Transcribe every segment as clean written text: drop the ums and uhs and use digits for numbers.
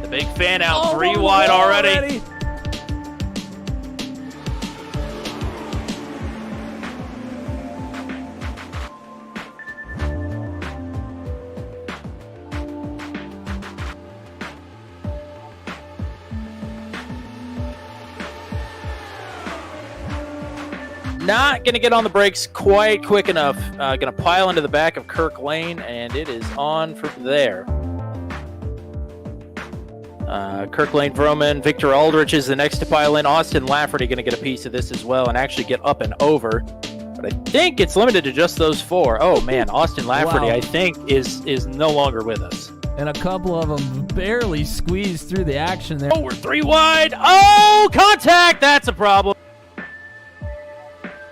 The big fan out, 3 wide already. Not going to get on the brakes quite quick enough. Going to pile into the back of Kirk Lane, and it is on from there. Kirk Lane, Vroman, Victor Aldrich is the next to pile in. Austin Lafferty going to get a piece of this as well and actually get up and over. But I think it's limited to just those 4. Oh, man, Austin Lafferty, I think, is no longer with us. And a couple of them barely squeezed through the action there. Oh, we're 3 wide. Oh, contact! That's a problem.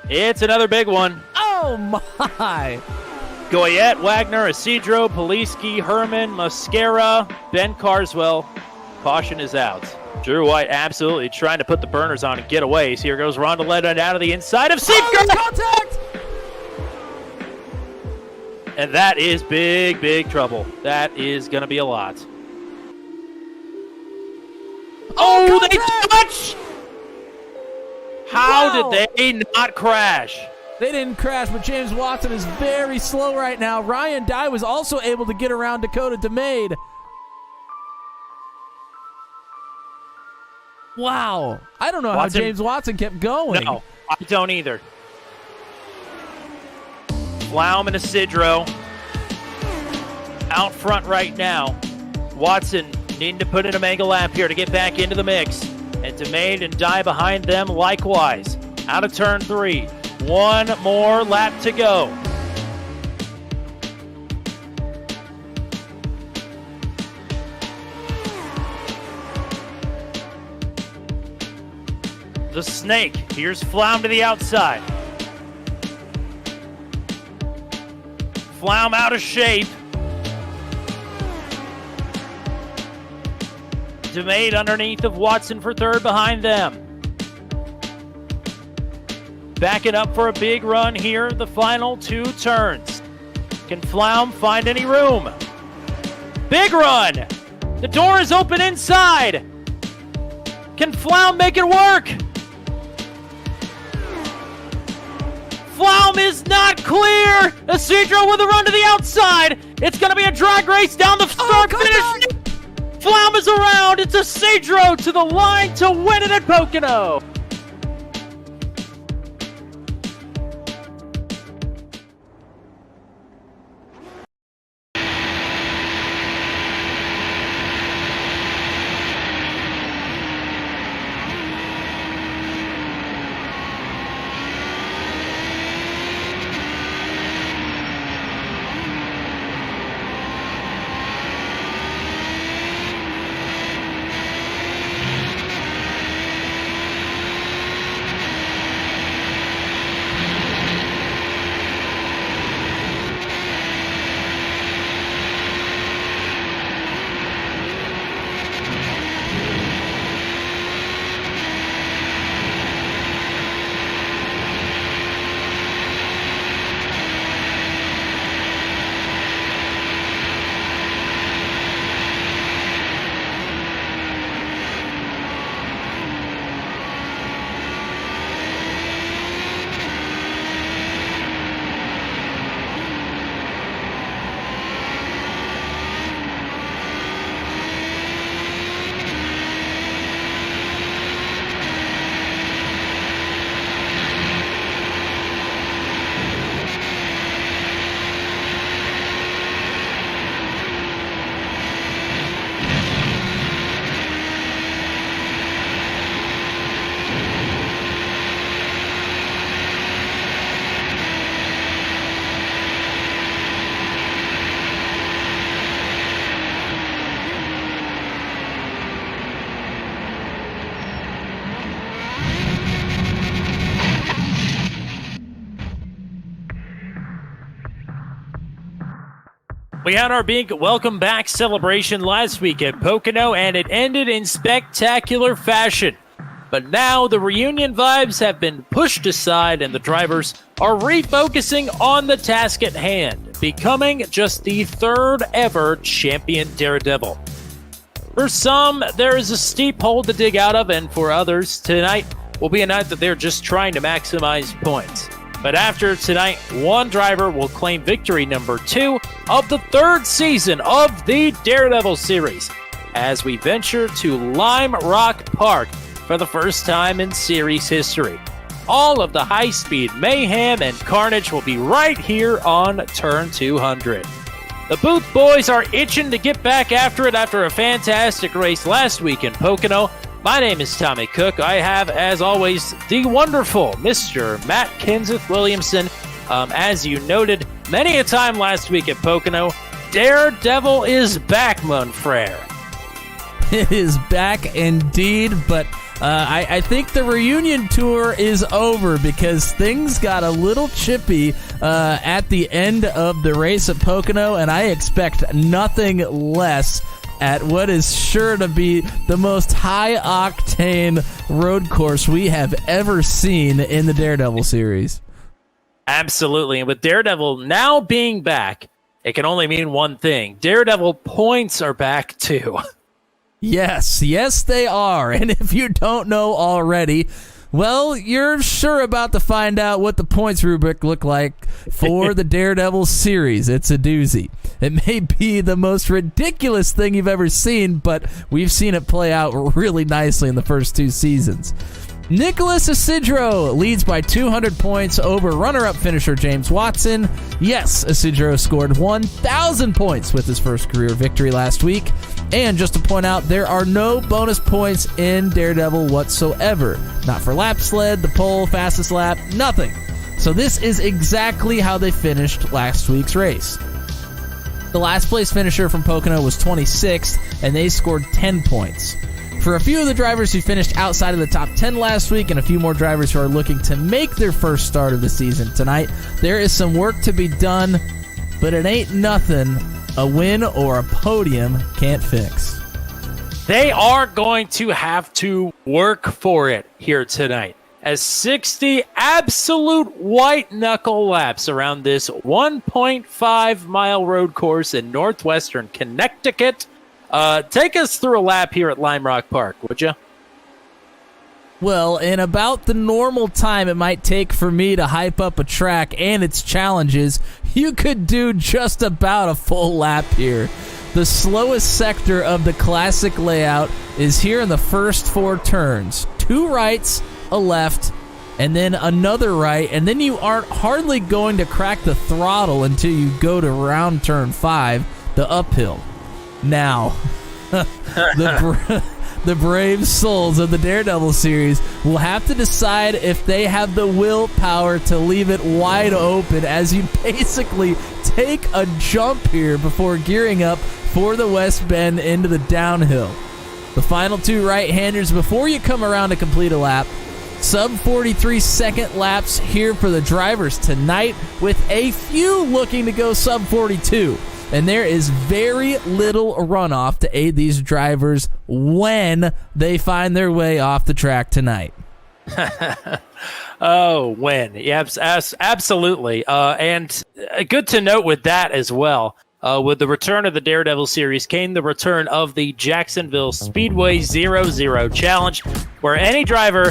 It's another big one. Oh, my. Goyette, Wagner, Isidro, Poliski, Herman, Mosquera, Ben Carswell. Caution is out. Drew White absolutely trying to put the burners on and get away. So here goes Rondoletta out of the inside of Seifert. Contact! And that is big, big trouble. That is going to be a lot. Oh, they touch! How did they not crash? They didn't crash, but James Watson is very slow right now. Ryan Dye was also able to get around Dakota DeMade. Wow. I don't know how James Watson kept going. No, I don't either. Flaum and Isidro out front right now. Watson needing to put in a mega lap here to get back into the mix. And DeMade and Dye behind them likewise. Out of turn 3. 1 more lap to go. The snake. Here's Flaum to the outside. Flaum out of shape. DeMade underneath of Watson for 3rd behind them. Backing up for a big run here, the final 2 turns. Can Flaum find any room? Big run! The door is open inside! Can Flaum make it work? Flaum is not clear! Isidro with a run to the outside! It's gonna be a drag race down the start finish! Flaum is around! It's Isidro to the line to win it at Pocono! We had our big welcome back celebration last week at Pocono, and it ended in spectacular fashion. But now the reunion vibes have been pushed aside, and the drivers are refocusing on the task at hand, becoming just the third ever champion Daredevil. For some, there is a steep hole to dig out of, and for others, tonight will be a night that they're just trying to maximize points. But after tonight, one driver will claim victory number 2 of the third season of the Daredevil series as we venture to Lime Rock Park for the first time in series history. All of the high-speed mayhem and carnage will be right here on Turn 200. The Booth boys are itching to get back after it after a fantastic race last week in Pocono. My name is Tommy Cook. I have, as always, the wonderful Mr. Matt Kenseth Williamson. As you noted many a time last week at Pocono, Daredevil is back, mon frere. It is back indeed, but I think the reunion tour is over because things got a little chippy at the end of the race at Pocono, and I expect nothing less at what is sure to be the most high-octane road course we have ever seen in the Daredevil series. Absolutely, and with Daredevil now being back, it can only mean one thing. Daredevil points are back too. Yes, they are. And if you don't know already, well, you're sure about to find out what the points rubric look like for the Daredevil series. It's a doozy. It may be the most ridiculous thing you've ever seen, but we've seen it play out really nicely in the first 2 seasons. Nicholas Isidro leads by 200 points over runner-up finisher James Watson. Yes, Isidro scored 1,000 points with his first career victory last week. And just to point out, there are no bonus points in Daredevil whatsoever. Not for lap sled, the pole, fastest lap, nothing. So this is exactly how they finished last week's race. The last place finisher from Pocono was 26th, and they scored 10 points. For a few of the drivers who finished outside of the top 10 last week and a few more drivers who are looking to make their first start of the season tonight, there is some work to be done, but it ain't nothing a win or a podium can't fix. They are going to have to work for it here tonight, as 60 absolute white-knuckle laps around this 1.5-mile road course in northwestern Connecticut. Take us through a lap here at Lime Rock Park, would you? Well, in about the normal time it might take for me to hype up a track and its challenges, you could do just about a full lap here. The slowest sector of the classic layout is here in the first 4 turns. 2 rights, a left, and then another right, and then you aren't hardly going to crack the throttle until you go to round turn 5, the uphill. Now, the brave souls of the Daredevil series will have to decide if they have the willpower to leave it wide open as you basically take a jump here before gearing up for the West Bend into the downhill. The final 2 right-handers before you come around to complete a lap. Sub 43 second laps here for the drivers tonight, with a few looking to go sub 42. And there is very little runoff to aid these drivers when they find their way off the track tonight. Oh, when? Yeah, absolutely. And good to note with that as well. With the return of the Daredevil series came the return of the Jacksonville Speedway Zero-Zero Challenge, where any driver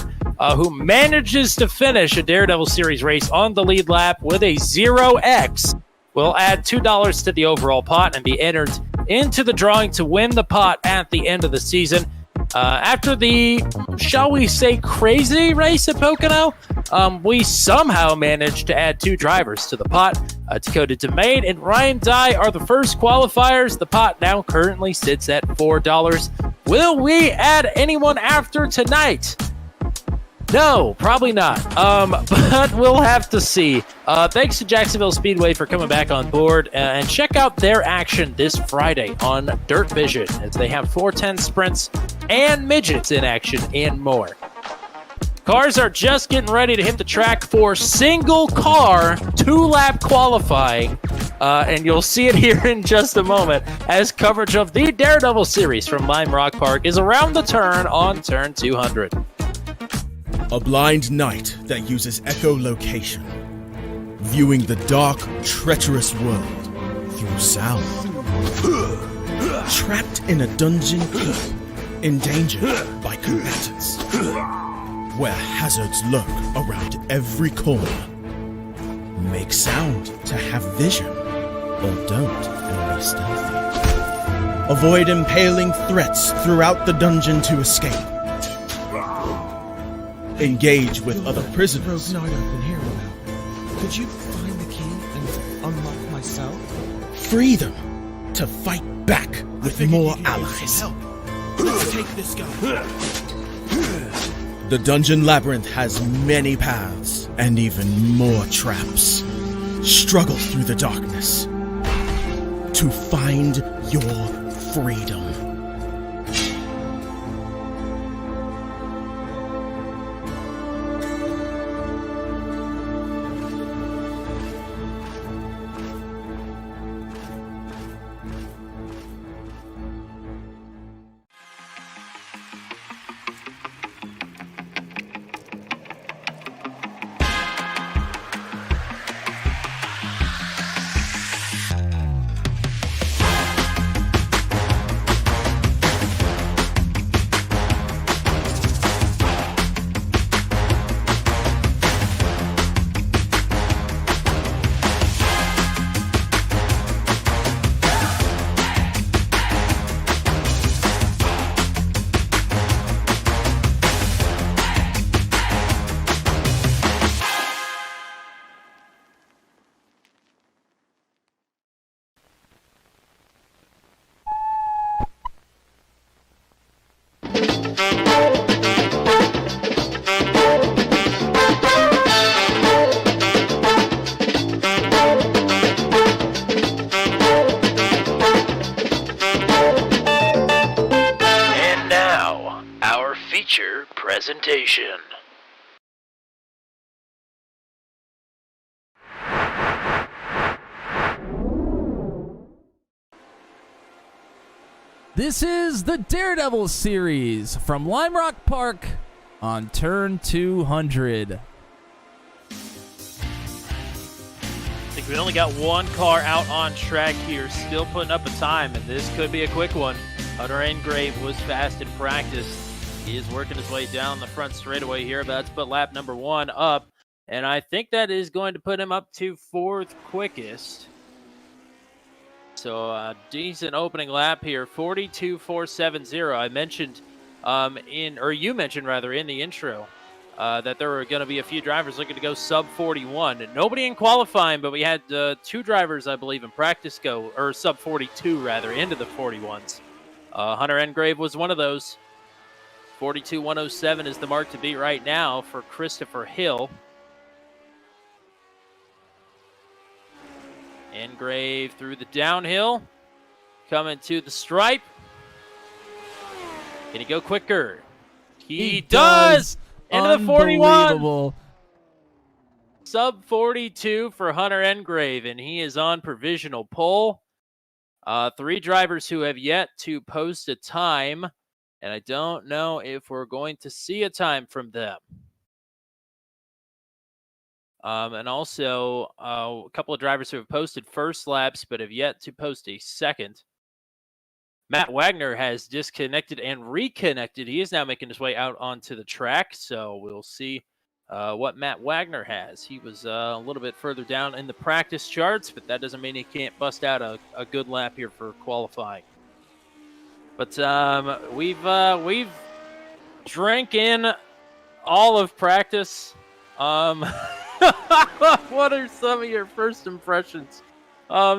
who manages to finish a Daredevil series race on the lead lap with a 0x will add $2 to the overall pot and be entered into the drawing to win the pot at the end of the season. After the, shall we say, crazy race at Pocono, we somehow managed to add 2 drivers to the pot. Dakota DeMade and Ryan Dye are the first qualifiers. The pot now currently sits at $4. Will we add anyone after tonight? No, probably not. But we'll have to see. Thanks to Jacksonville Speedway for coming back on board. And check out their action this Friday on DIRTVIsion, as they have 410 sprints and midgets in action and more. Cars are just getting ready to hit the track for single car 2-lap qualifying And you'll see it here in just a moment as coverage of the Daredevil series from Lime Rock Park is around the turn on turn 200. A blind knight that uses echolocation, viewing the dark, treacherous world through sound. Trapped in a dungeon keep, endangered by combatants, where hazards lurk around every corner. Make sound to have vision, or don't and be stealthy. Avoid impaling threats throughout the dungeon to escape. Engage with other prisoners. Rogue Knight I've been hearing about. Could you find the key and unlock my cell? Free them to fight back with more allies. Let's take this guy. The dungeon labyrinth has many paths and even more traps. Struggle through the darkness to find your freedom. Presentation. This is the Daredevil series from Lime Rock Park on turn 200. I think we only got one car out on track here, still putting up a time, and this could be a quick one. Hunter Engrave was fast in practice. He is working his way down the front straightaway here, but that's put lap number 1 up, and I think that is going to put him up to 4th quickest. So a decent opening lap here, 42.470. I mentioned you mentioned in the intro that there were going to be a few drivers looking to go sub 41. Nobody in qualifying, but we had 2 drivers, I believe, in practice go, or sub 42 rather, into the 41s. Hunter Engrave was one of those. 42.107 is the mark to beat right now for Christopher Hill. Engrave through the downhill, coming to the stripe. Can he go quicker? He does! Into the 41. Sub 42 for Hunter Engrave, and he is on provisional pole. 3 drivers who have yet to post a time, and I don't know if we're going to see a time from them. And also a couple of drivers who have posted first laps but have yet to post a second. Matt Wagner has disconnected and reconnected. He is now making his way out onto the track, so we'll see what Matt Wagner has. He was a little bit further down in the practice charts, but that doesn't mean he can't bust out a good lap here for qualifying. But we've drank in all of practice. What are some of your first impressions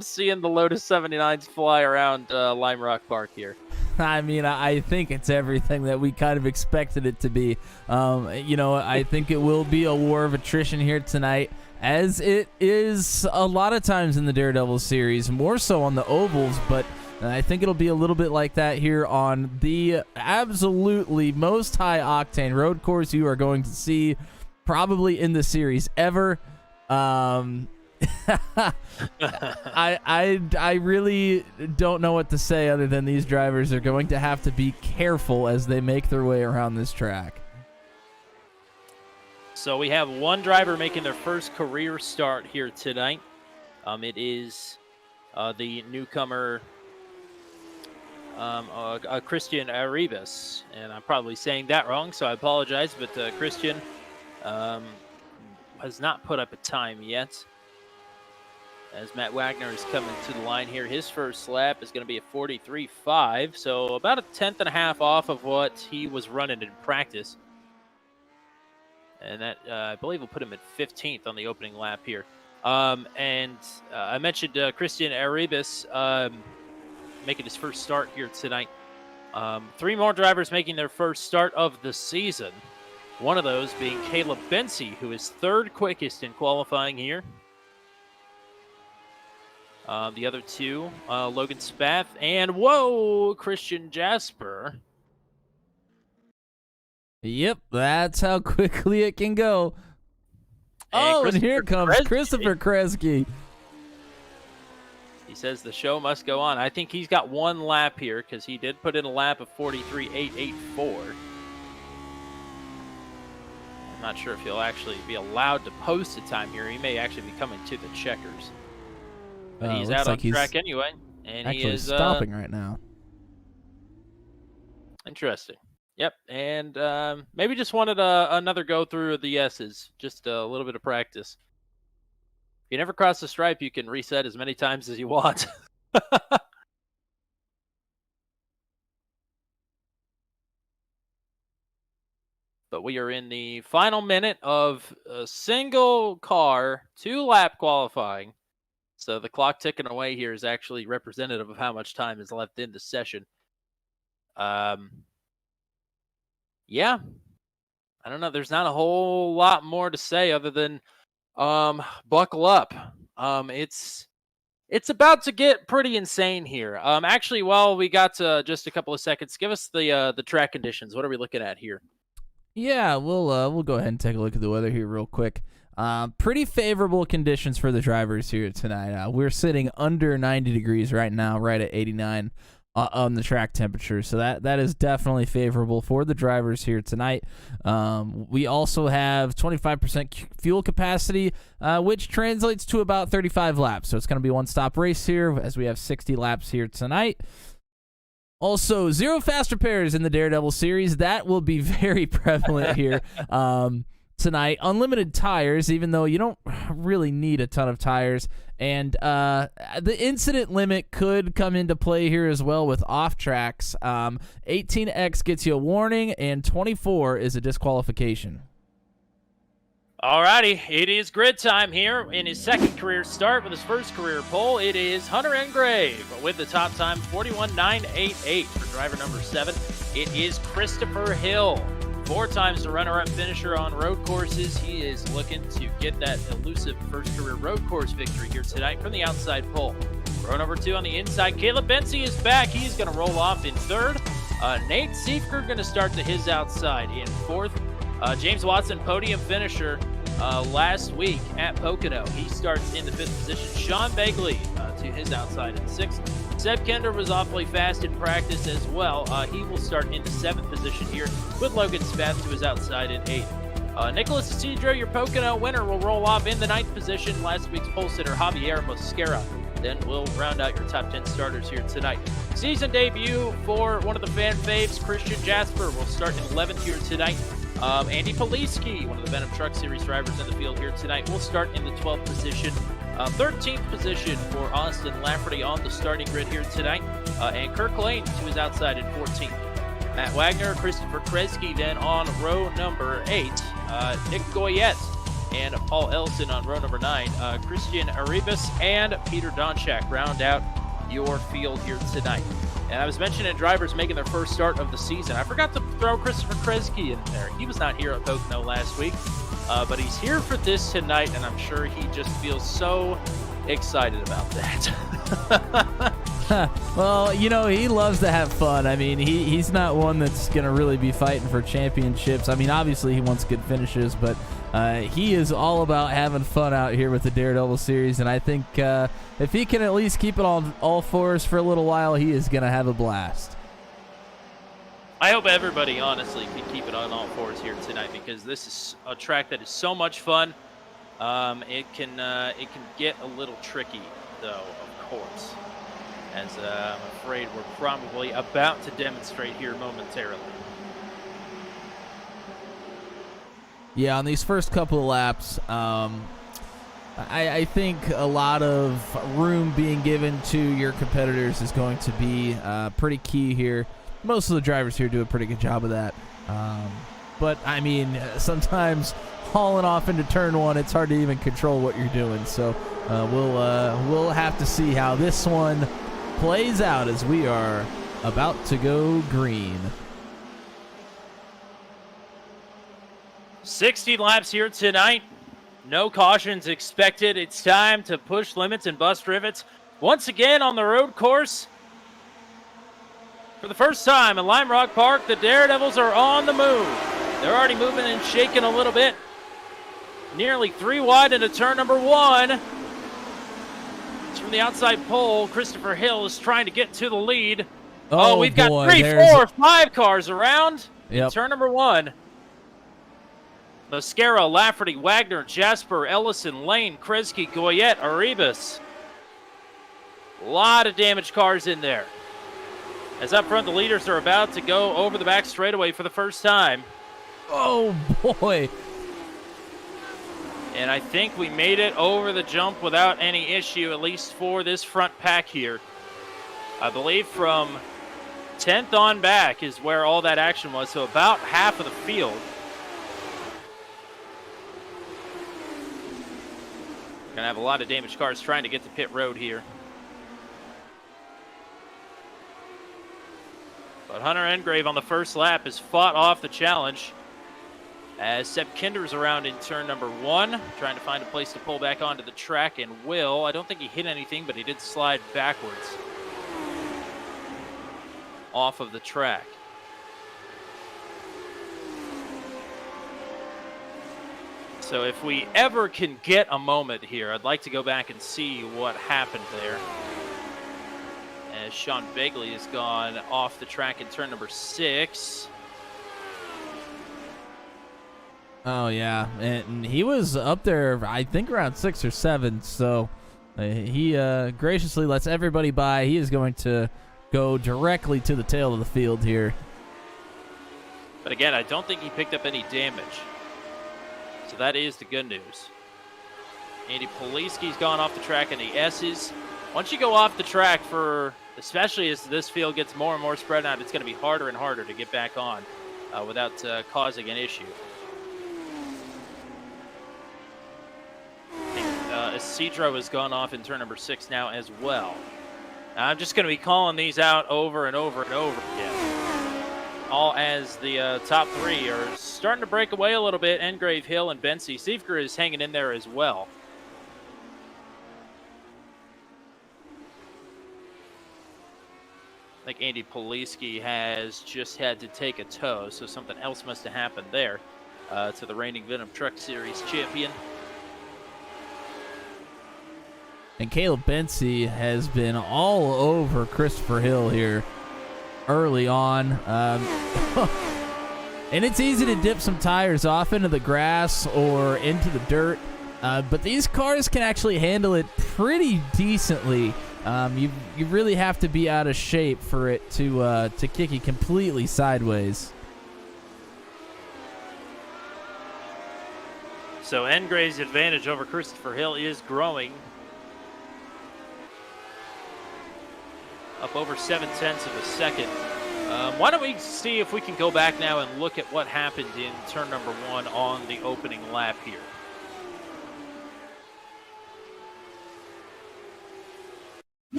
seeing the Lotus 79s fly around Lime Rock Park here? I mean, I think it's everything that we kind of expected it to be. I think it will be a war of attrition here tonight, as it is a lot of times in the Daredevil series, more so on the ovals, but I think it'll be a little bit like that here on the absolutely most high-octane road course you are going to see probably in the series ever. I really don't know what to say other than these drivers are going to have to be careful as they make their way around this track. So we have one driver making their first career start here tonight. It is the newcomer Christian Arribas, and I'm probably saying that wrong, so I apologize, but Christian has not put up a time yet. As Matt Wagner is coming to the line here, his first lap is going to be a 43.5, so about a tenth and a half off of what he was running in practice. And that, I believe, will put him at 15th on the opening lap here. And I mentioned Christian Arribas making his first start here tonight. 3 more drivers making their first start of the season. One of those being Caleb Bency, who is 3rd quickest in qualifying here. The other 2, Logan Spath and, whoa, Christian Jasper. Yep, that's how quickly it can go. And here comes Christopher Kresge. He says the show must go on. I think he's got 1 lap here because he did put in a lap of 43.884. I'm not sure if he'll actually be allowed to post a time here. He may actually be coming to the checkers. But he's out on track anyway. And he is stopping right now. Interesting. Yep, and maybe just wanted another go through of the S's, just a little bit of practice. If you never cross the stripe, you can reset as many times as you want. But we are in the final minute of a single car, 2-lap qualifying. So the clock ticking away here is actually representative of how much time is left in the session. Yeah, I don't know. There's not a whole lot more to say other than buckle up. It's about to get pretty insane here. Actually, while we got just a couple of seconds, give us the track conditions. What are we looking at here? Yeah, we'll go ahead and take a look at the weather here real quick. Pretty favorable conditions for the drivers here tonight. We're sitting under 90 degrees right now, right at 89 on the track temperature. So that is definitely favorable for the drivers here tonight. We also have 25% fuel capacity, which translates to about 35 laps. So it's going to be one-stop race here as we have 60 laps here tonight. Also, 0 fast repairs in the Daredevil series. That will be very prevalent here tonight. Unlimited tires, even though you don't really need a ton of tires. And the incident limit could come into play here as well with off tracks. 18X gets you a warning, and 24 is a disqualification. Alrighty, it is grid time here in his second career start with his first career pole. It is Hunter Engrave with the top time 41.988 for driver number 7. It is Christopher Hill, 4 times the runner-up finisher on road courses. He is looking to get that elusive first career road course victory here tonight from the outside pole. Row number 2 on the inside, Caleb Bency is back. He's going to roll off in 3rd. Nate Siefker going to start to his outside in 4th. James Watson, podium finisher last week at Pocono. He starts in the 5th position. Sean Begley to his outside in 6th. Seb Kender was awfully fast in practice as well. He will start in the 7th position here with Logan Spath to his outside in 8th. Nicholas Isidro, your Pocono winner, will roll off in the 9th position. Last week's pole sitter, Javier Mosquera. Then we'll round out your top 10 starters here tonight. Season debut for one of the fan faves, Christian Jasper, will start in 11th here tonight. Andy Poliski, one of the Venom Truck Series drivers in the field here tonight, will start in the 12th position. 13th position for Austin Lafferty on the starting grid here tonight. And Kirk Lane to his outside in 14th. Matt Wagner, Christopher Kresge then on row number 8. Nick Goyette and Paul Ellison on row number 9. Christian Arribas and Peter Donchak round out your field here tonight. And I was mentioning drivers making their first start of the season. I forgot to throw Christopher Kresge in there. He was not here at Pocono last week, but he's here for this tonight, and I'm sure he just feels so excited about that. Well, you know, he loves to have fun. I mean, he's not one that's going to really be fighting for championships. I mean, obviously he wants good finishes, but He is all about having fun out here with the Daredevil series, and I think if he can at least keep it on all fours for a little while, he is going to have a blast. I hope everybody, honestly, can keep it on all fours here tonight, because this is a track that is so much fun. It can get a little tricky, though, of course, as I'm afraid we're probably about to demonstrate here momentarily. Yeah, on these first couple of laps, I think a lot of room being given to your competitors is going to be pretty key here. Most of the drivers here do a pretty good job of that. But, I mean, sometimes hauling off into turn one, it's hard to even control what you're doing. So we'll have to see how this one plays out as we are about to go green. 60 laps here tonight. No cautions expected. It's time to push limits and bust rivets. Once again on the road course. For the first time in Lime Rock Park, the Daredevils are on the move. They're already moving and shaking a little bit. Nearly 3 wide into turn number 1. It's from the outside pole. Christopher Hill is trying to get to the lead. Oh, we've got 3, 4, 5 cars around. Yep. Turn number 1. Mascara, Lafferty, Wagner, Jasper, Ellison, Lane, Kresge, Goyette, Arribas. A lot of damaged cars in there. As up front, the leaders are about to go over the back straightaway for the first time. Oh, boy. And I think we made it over the jump without any issue, at least for this front pack here. I believe from 10th on back is where all that action was, so about half of the field. Gonna have a lot of damaged cars trying to get to pit road here. But Hunter Engrave on the first lap has fought off the challenge as Seb Kinder's around in turn number 1, trying to find a place to pull back onto the track, and will. I don't think he hit anything, but he did slide backwards off of the track. So if we ever can get a moment here, I'd like to go back and see what happened there. As Sean Begley has gone off the track in turn number 6. Oh, yeah. And he was up there, I think, around 6 or 7. So he graciously lets everybody by. He is going to go directly to the tail of the field here. But again, I don't think he picked up any damage. So that is the good news. Andy Poliski's gone off the track in the S's. Once you go off the track, especially as this field gets more and more spread out, it's going to be harder and harder to get back on without causing an issue. Isidro has gone off in turn number 6 now as well. I'm just going to be calling these out over and over and over again. All as the top 3 are starting to break away a little bit. Engrave, Hill, and Bensi. Siefker is hanging in there as well. I think Andy Poliski has just had to take a tow, so something else must have happened there to the reigning Venom Truck Series champion. And Caleb Bensi has been all over Christopher Hill here early on. And it's easy to dip some tires off into the grass or into the dirt, but these cars can actually handle it pretty decently. You really have to be out of shape for it to kick you completely sideways. So Engrave's advantage over Christopher Hill is growing. Up over 0.7 of a second. Why don't we see if we can go back now and look at what happened in turn number 1 on the opening lap here.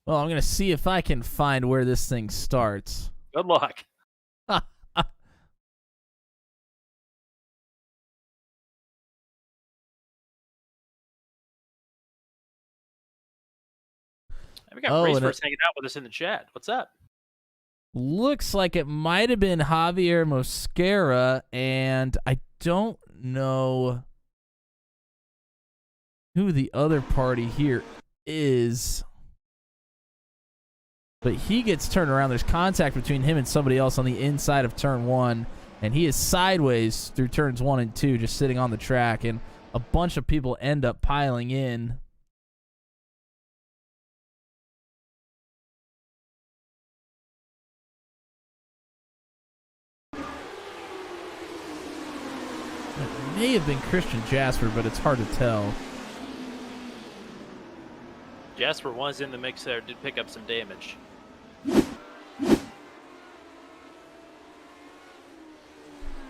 Well, I'm going to see if I can find where this thing starts. Good luck. We got Raceverse hanging out with us in the chat. What's up? Looks like it might have been Javier Mosquera, and I don't know who the other party here is, but he gets turned around. There's contact between him and somebody else on the inside of turn 1, and he is sideways through turns 1 and 2, just sitting on the track, and a bunch of people end up piling in. It may have been Christian Jasper, but it's hard to tell. Jasper was in the mix there, did pick up some damage.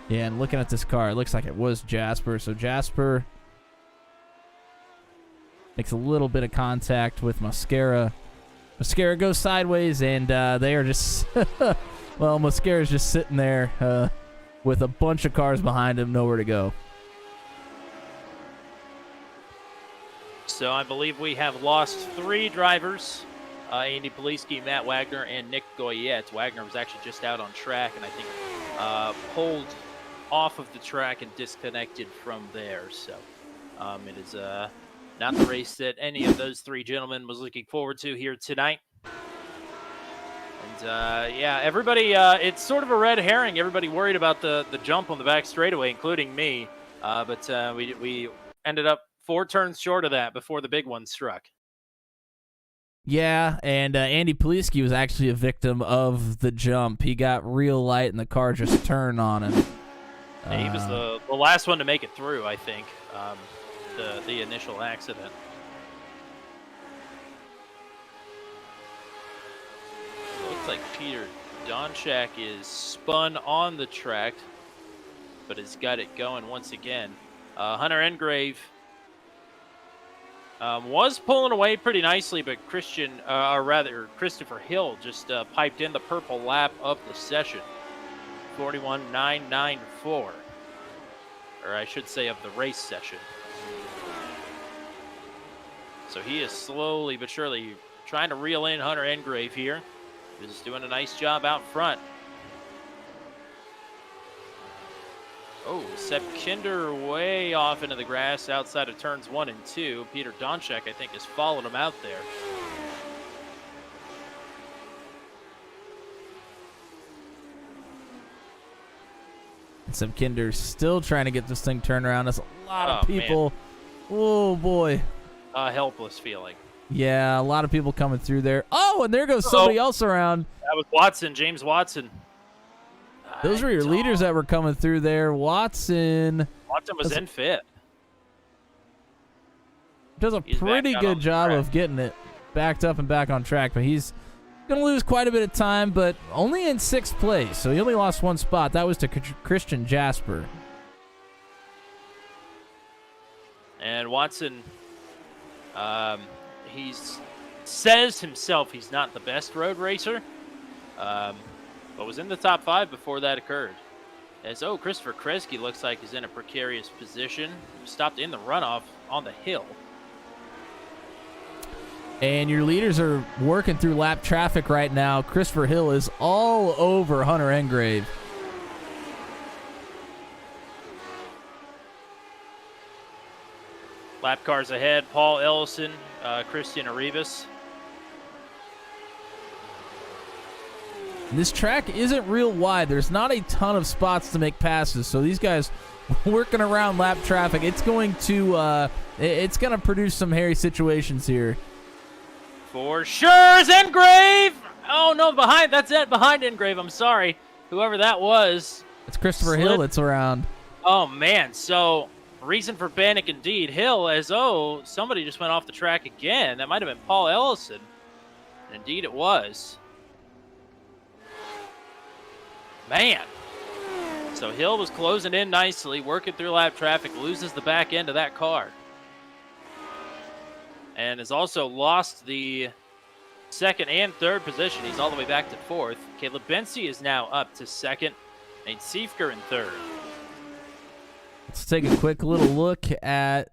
Yeah, and looking at this car, it looks like it was Jasper. So Jasper makes a little bit of contact with Mascara. Mascara goes sideways, and they are just... well, Mascara's just sitting there with a bunch of cars behind him, nowhere to go. So I believe we have lost 3 drivers. Andy Poliski, Matt Wagner, and Nick Goyette. Wagner was actually just out on track, and I think pulled off of the track and disconnected from there. So it is not the race that any of those 3 gentlemen was looking forward to here tonight. And yeah, everybody, it's sort of a red herring. Everybody worried about the jump on the back straightaway, including me. But we ended up 4 turns short of that before the big one struck. Yeah, and Andy Poliski was actually a victim of the jump. He got real light, and the car just turned on him. Yeah, he was the last one to make it through, I think, the initial accident. It looks like Peter Donchak is spun on the track, but has got it going once again. Hunter Engrave was pulling away pretty nicely, but Christopher Hill just piped in the purple lap of the session. 41.994, or I should say of the race session. So he is slowly but surely trying to reel in Hunter Engrave here. He's doing a nice job out front. Oh, Sepp Kinder way off into the grass outside of turns 1 and 2. Peter Donchak, I think, has followed him out there. Sepp Kinder still trying to get this thing turned around. There's a lot of people. Man. Oh, boy. A helpless feeling. Yeah, a lot of people coming through there. Oh, and there goes somebody else around. That was Watson, James Watson. Those were your leaders that were coming through there. Watson was in fifth. Does a pretty good job of getting it backed up and back on track, but he's going to lose quite a bit of time, but only in 6th place, so he only lost 1 spot. That was to Christian Jasper. And Watson, he says himself he's not the best road racer, but was in the top 5 before that occurred. As, Christopher Kresge looks like he's in a precarious position. He stopped in the runoff on the hill. And your leaders are working through lap traffic right now. Christopher Hill is all over Hunter Engrave. Lap cars ahead, Paul Ellison, Christian Arribas. This track isn't real wide. There's not a ton of spots to make passes, so these guys working around lap traffic. It's going to produce some hairy situations here. For sure, is Engrave. Oh no, behind Engrave. I'm sorry, whoever that was. It's Christopher Hill that's around. Oh man, so reason for panic indeed. Hill, as somebody just went off the track again. That might have been Paul Ellison. Indeed, it was. Man. So Hill was closing in nicely, working through lap traffic, loses the back end of that car. And has also lost the 2nd and 3rd position. He's all the way back to 4th. Caleb Bensi is now up to 2nd. Nate Siefker in 3rd. Let's take a quick little look at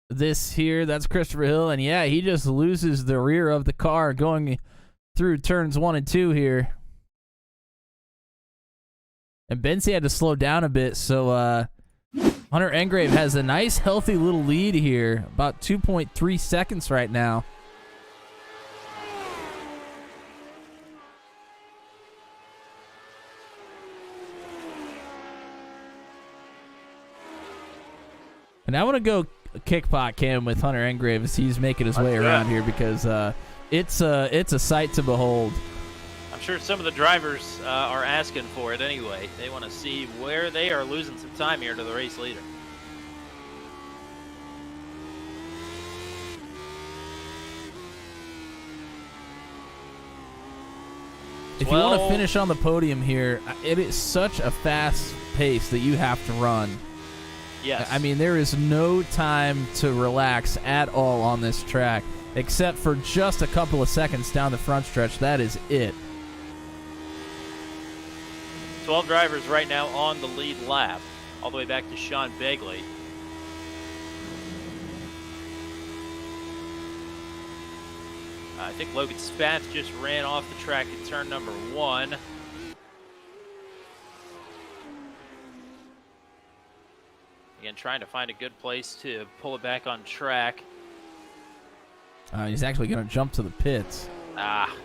this here. That's Christopher Hill. And yeah, he just loses the rear of the car going through turns 1 and 2 here. And Bensi had to slow down a bit, so Hunter Engrave has a nice, healthy little lead here, about 2.3 seconds right now. And I want to go kickpot cam with Hunter Engrave as he's making his way around here because it's a sight to behold. I'm sure some of the drivers are asking for it anyway. They want to see where they are losing some time here to the race leader. If you want to finish on the podium here, it is such a fast pace that you have to run. Yes. I mean, there is no time to relax at all on this track, except for just a couple of seconds down the front stretch. That is it. 12 drivers right now on the lead lap, all the way back to Sean Begley. I think Logan Spatz just ran off the track in turn number 1. Again, trying to find a good place to pull it back on track. He's actually going to jump to the pits. Ah,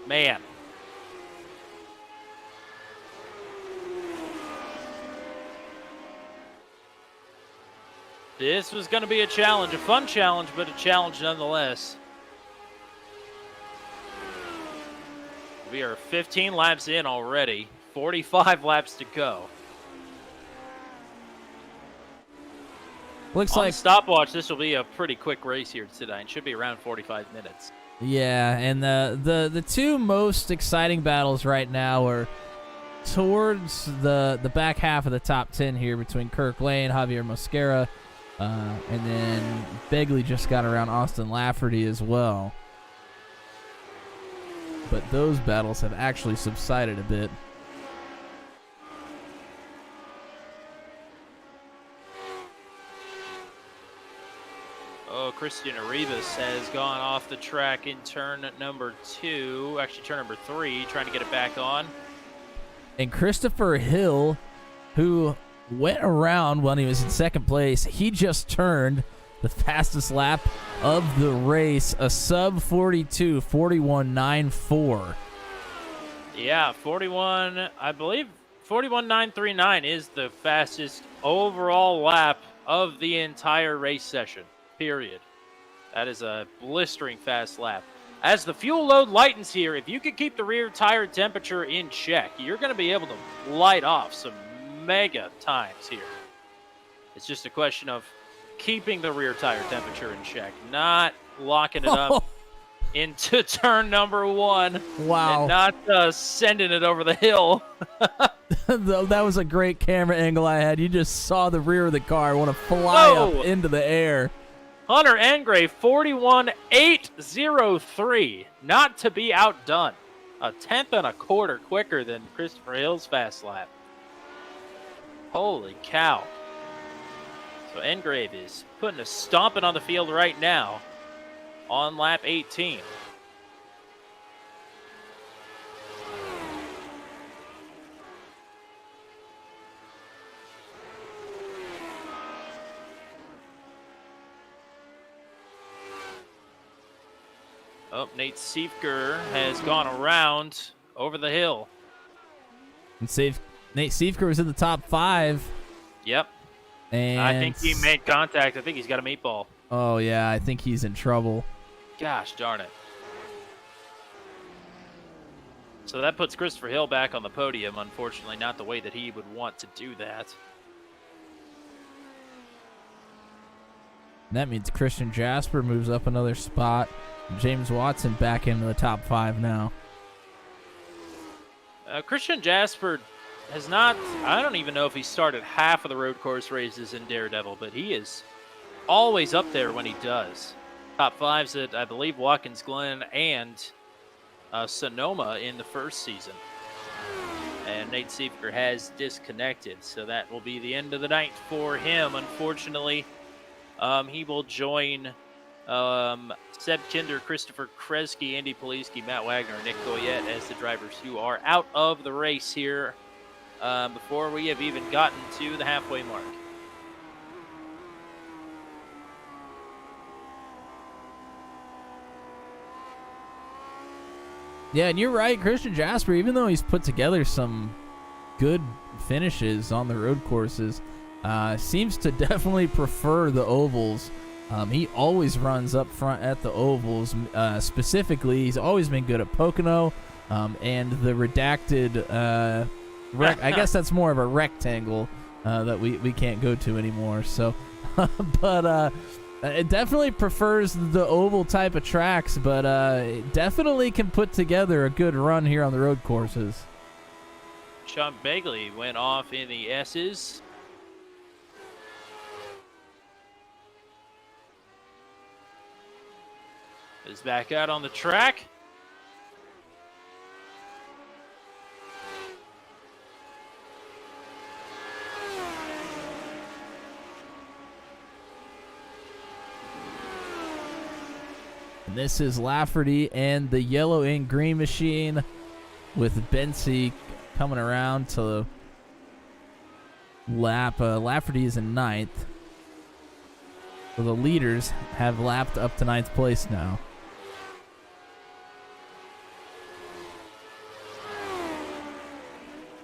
man. This was going to be a challenge, a fun challenge, but a challenge nonetheless. We are 15 laps in already, 45 laps to go. Looks On like stopwatch, this will be a pretty quick race here today. It should be around 45 minutes. Yeah, and the two most exciting battles right now are towards the back half of the top 10 here between Kirk Lane, Javier Mosquera, and then Begley just got around Austin Lafferty as well. But those battles have actually subsided a bit. Oh, Christian Arribas has gone off the track in turn number 2, actually turn number 3, trying to get it back on. And Christopher Hill, who went around when he was in second place, he just turned the fastest lap of the race, a sub 42, 41.94. Yeah, 41, I believe 41.939 is the fastest overall lap of the entire race session, period. That is a blistering fast lap. As the fuel load lightens here, if you can keep the rear tire temperature in check, you're going to be able to light off some mega times here. It's just a question of keeping the rear tire temperature in check, not locking it up into turn number 1. Wow. And not sending it over the hill. That was a great camera angle I had. You just saw the rear of the car want to fly up into the air. Hunter Engrave, 41.803. Not to be outdone. A tenth and a quarter quicker than Christopher Hill's fast lap. Holy cow. So Engrave is putting a stomping on the field right now on lap 18. Oh, Nate Siefker has gone around over the hill. And Nate Siefker was in the top 5. Yep. And I think he made contact. I think he's got a meatball. Oh, yeah, I think he's in trouble. Gosh darn it. So that puts Christopher Hill back on the podium, unfortunately, not the way that he would want to do that. And that means Christian Jasper moves up another spot. James Watson back into the top 5 now. Christian Jasper has not, I don't even know if he started half of the road course races in Daredevil, but he is always up there when he does. Top 5s at, I believe, Watkins Glen and Sonoma in the first season. And Nate Siefker has disconnected, so that will be the end of the night for him. Unfortunately, he will join Seb Kinder, Christopher Kresge, Andy Poliski, Matt Wagner, and Nick Goyette as the drivers who are out of the race here before we have even gotten to the halfway mark. Yeah, and you're right, Christian Jasper, even though he's put together some good finishes on the road courses, seems to definitely prefer the ovals. He always runs up front at the ovals. Specifically, he's always been good at Pocono, and the redacted, I guess that's more of a rectangle that we can't go to anymore. So, but it definitely prefers the oval type of tracks, but it definitely can put together a good run here on the road courses. Sean Begley went off in the S's. Is back out on the track. And this is Lafferty and the yellow and green machine with Bensey coming around to lap. Lafferty is in ninth. So the leaders have lapped up to ninth place now.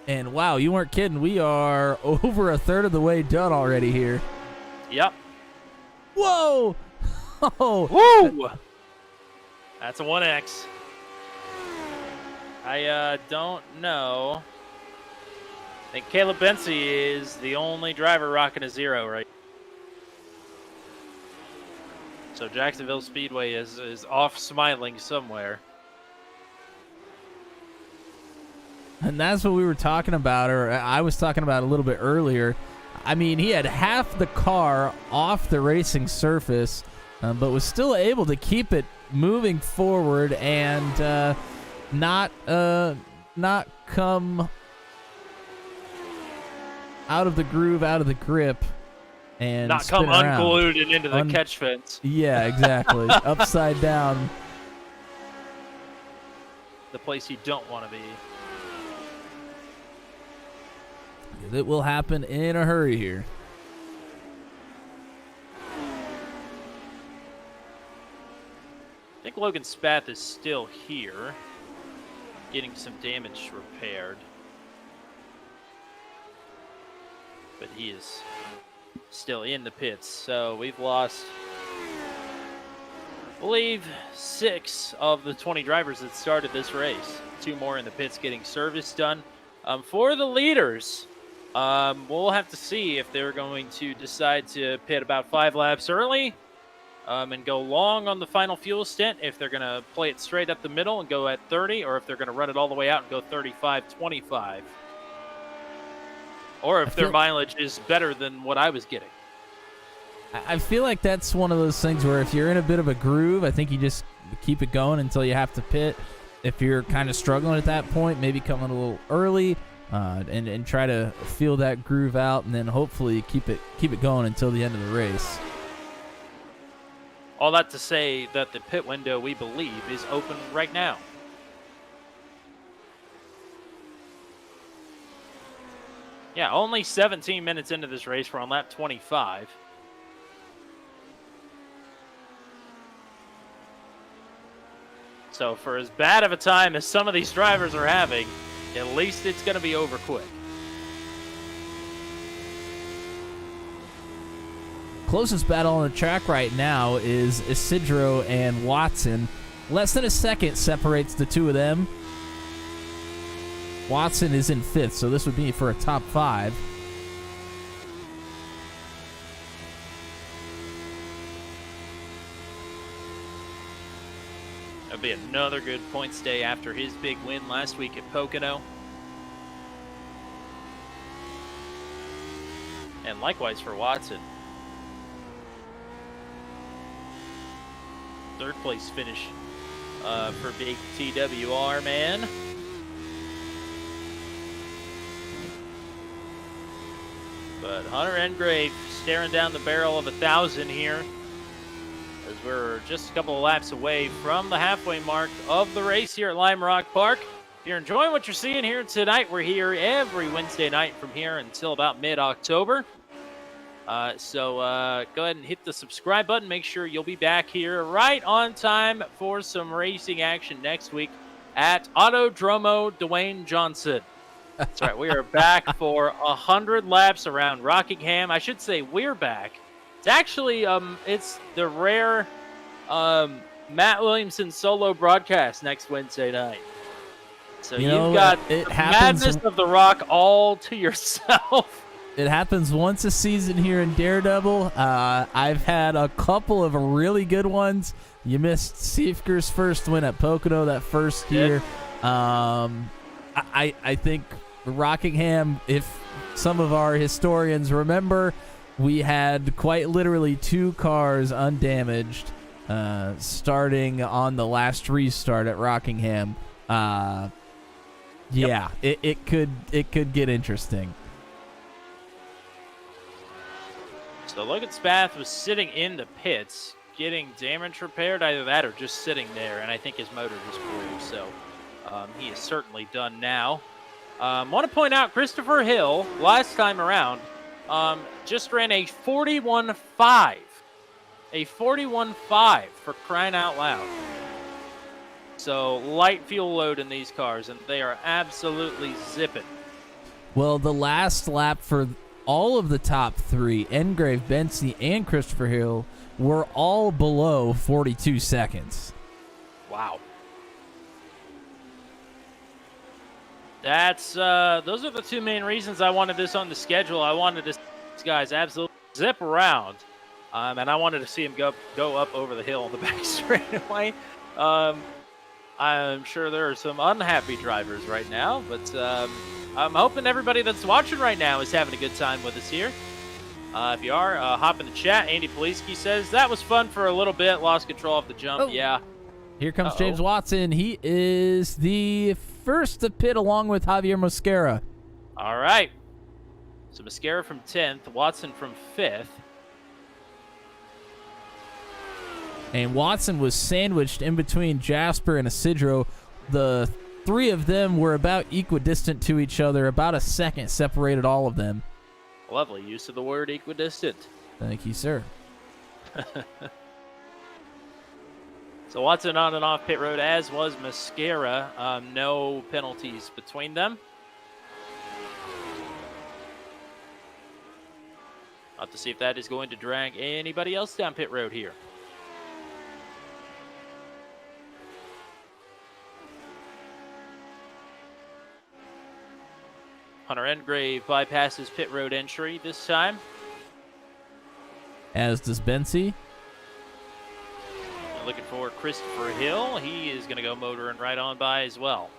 And wow, you weren't kidding. We are over a third of the way done already here. Yep. Whoa! Oh! Woo! That's a 1X. I don't know. I think Caleb Bensey is the only driver rocking a 0 right. So Jacksonville Speedway is off smiling somewhere. And that's what we were talking about, or I was talking about a little bit earlier. I mean, he had half the car off the racing surface, but was still able to keep it moving forward and not come out of the groove, out of the grip, and not come spin around. unglued and into the catch fence. Yeah, exactly. Upside down. The place you don't want to be. It will happen in a hurry here. I think Logan Spath is still here, getting some damage repaired. But he is still in the pits, so we've lost, I believe, 6 of the 20 drivers that started this race. 2 more in the pits getting service done. For the leaders, we'll have to see if they're going to decide to pit about 5 laps early and go long on the final fuel stint, if they're going to play it straight up the middle and go at 30, or if they're going to run it all the way out and go 35-25. Or if their mileage is better than what I was getting. I feel like that's one of those things where if you're in a bit of a groove, I think you just keep it going until you have to pit. If you're kind of struggling at that point, maybe come in a little early and try to feel that groove out, and then hopefully keep it going until the end of the race. All that to say that the pit window, we believe, is open right now. Yeah, only 17 minutes into this race. We're on lap 25. So for as bad of a time as some of these drivers are having, at least it's going to be over quick. Closest battle on the track right now is Isidro and Watson. Less than a second separates the two of them. Watson is in 5th, so this would be for a top 5. That'll be another good points day after his big win last week at Pocono. And likewise for Watson. 3rd place finish for big TWR, man. But Hunter Engrave staring down the barrel of 1,000 here, as we're just a couple of laps away from the halfway mark of the race here at Lime Rock Park. If you're enjoying what you're seeing here tonight, we're here every Wednesday night from here until about mid-October. So go ahead and hit the subscribe button. Make sure you'll be back here right on time for some racing action next week at Autodromo Dwayne Johnson. That's right. We are back for 100 laps around Rockingham. I should say we're back. It's actually it's the rare Matt Williamson solo broadcast next Wednesday night. So you've got the madness of the Rock all to yourself. It happens once a season here in Daredevil. I've had a couple of really good ones. You missed Siefker's first win at Pocono that first year. I think Rockingham, if some of our historians remember, we had quite literally 2 cars undamaged starting on the last restart at Rockingham. It could get interesting. So Logan Spath was sitting in the pits getting damage repaired, either that or just sitting there, and I think his motor just blew, so he is certainly done now. Want to point out Christopher Hill, last time around, just ran a 41.5. A 41.5 for crying out loud. So light fuel load in these cars, and they are absolutely zipping. Well, the last lap for all of the top 3, Engrave, Bensey, and Christopher Hill, were all below 42 seconds. Wow. That's those are the 2 main reasons I wanted this on the schedule. I wanted to see these guys absolutely zip around, and I wanted to see him go up over the hill on the back straightaway. I'm sure there are some unhappy drivers right now, but I'm hoping everybody that's watching right now is having a good time with us here. If you are, hop in the chat. Andy Poliski says, that was fun for a little bit, lost control off the jump. Oh. Yeah. Here comes James Watson. He is the first to pit along with Javier Mosquera. All right. So Mosquera from 10th, Watson from 5th. And Watson was sandwiched in between Jasper and Isidro. The 3 of them were about equidistant to each other. About a second separated all of them. Lovely use of the word equidistant. Thank you, sir. So Watson on and off pit road, as was Mosquera. No penalties between them. I'll have to see if that is going to drag anybody else down pit road here. Hunter Engrave bypasses pit road entry this time. As does Bensey. Looking for Christopher Hill. He is going to go motoring right on by as well.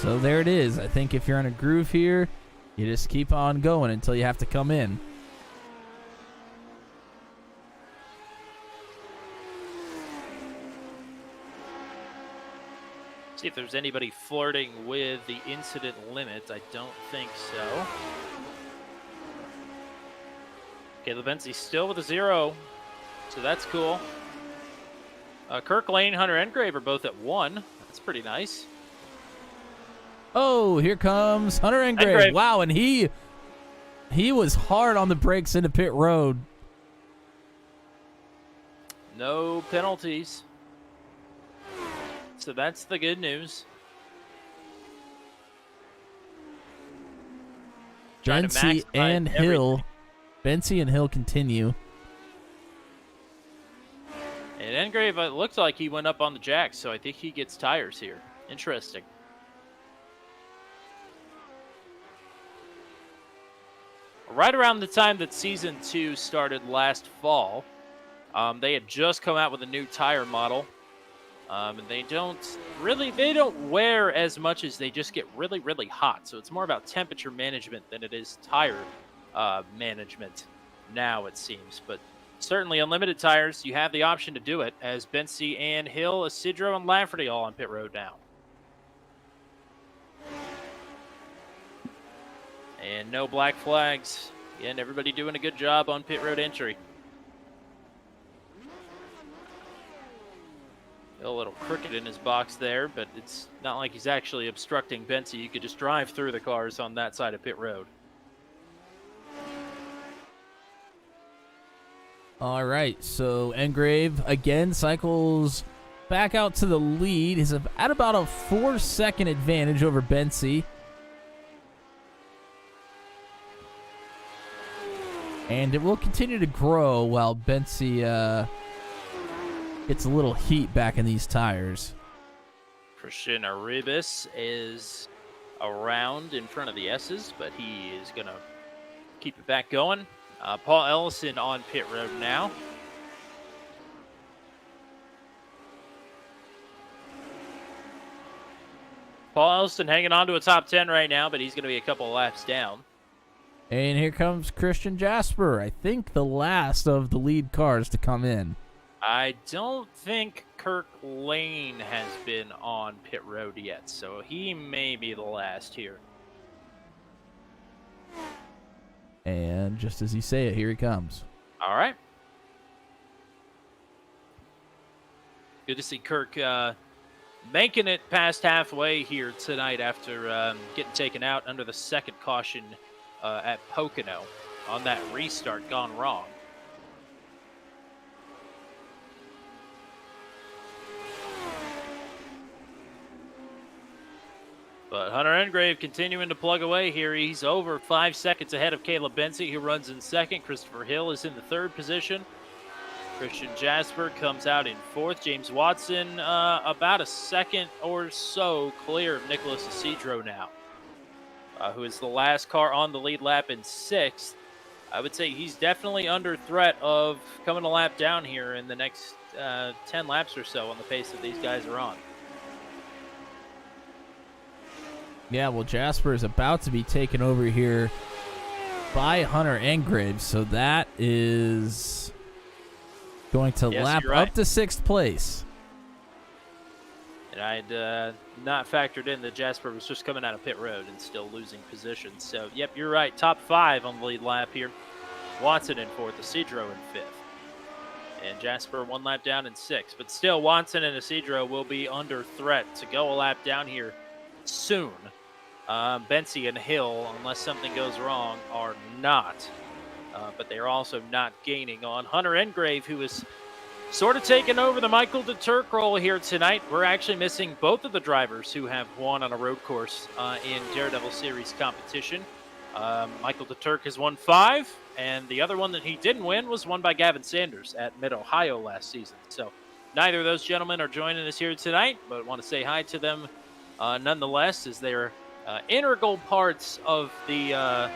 So there it is. I think if you're in a groove here, you just keep on going until you have to come in. See if there's anybody flirting with the incident limit. I don't think so. Caleb Bensey still with a 0, so that's cool. Kirk Lane, Hunter Engrave are both at 1. That's pretty nice. Oh, here comes Hunter Engrave. Wow, and he was hard on the brakes into pit road. No penalties. So that's the good news. Bensey and Hill. Bensey and Hill continue. And Engrave, it looks like he went up on the jack, so I think he gets tires here. Interesting. Right around the time that Season 2 started last fall, they had just come out with a new tire model. And they don't wear as much as they just get really, really hot. So it's more about temperature management than it is tire management now, it seems. But certainly unlimited tires, you have the option to do it, as Bensey and Hill, Isidro, and Lafferty all on pit road now. And no black flags. Again, everybody doing a good job on pit road entry. A little crooked in his box there, but it's not like he's actually obstructing Bensy. You could just drive through the cars on that side of pit road. All right, so Engrave again cycles back out to the lead. He's at about a 4-second advantage over Bensy. And it will continue to grow while Bensy gets a little heat back in these tires. Christian Arribas is around in front of the S's, but he is going to keep it back going. Paul Ellison on pit road now. Paul Ellison hanging on to a top 10 right now, but he's going to be a couple laps down. And here comes Christian Jasper, I think the last of the lead cars to come in. I don't think Kirk Lane has been on pit road yet, so he may be the last here. And just as you say it, here he comes. All right. Good to see Kirk making it past halfway here tonight after getting taken out under the second caution at Pocono on that restart gone wrong. But Hunter Engrave continuing to plug away here. He's over 5 seconds ahead of Caleb Bensy, who runs in second. Christopher Hill is in the third position. Christian Jasper comes out in fourth. James Watson about a second or so clear of Nicholas Isidro now, who is the last car on the lead lap in sixth. I would say he's definitely under threat of coming a lap down here in the next 10 laps or so on the pace that these guys are on. Yeah, well, Jasper is about to be taken over here by Hunter Engrave, so that is going to lap up to sixth place. And I'd not factored in that Jasper was just coming out of pit road and still losing position. So, yep, you're right. Top five on the lead lap here. Watson in fourth, Isidro in fifth. And Jasper one lap down in sixth. But still, Watson and Isidro will be under threat to go a lap down here soon. Bensy and Hill, unless something goes wrong, are not. But they are also not gaining on Hunter Engrave, who is sort of taking over the Michael DeTurk role here tonight. We're actually missing both of the drivers who have won on a road course in Daredevil Series competition. Michael DeTurk has won 5, and the other one that he didn't win was won by Gavin Sanders at Mid-Ohio last season. So neither of those gentlemen are joining us here tonight, but want to say hi to them nonetheless, as they're integral parts of the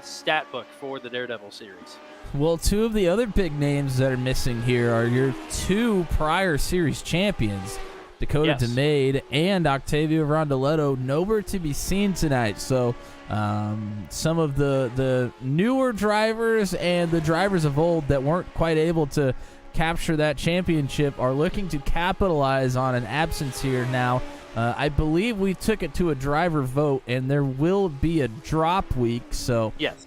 stat book for the Daredevil series. Well, two of the other big names that are missing here are your two prior series champions, Dakota DeMade and Octavio Rondoletto, nowhere to be seen tonight. So some of the newer drivers and the drivers of old that weren't quite able to capture that championship are looking to capitalize on an absence here now. I believe we took it to a driver vote, and there will be a drop week. So, yes.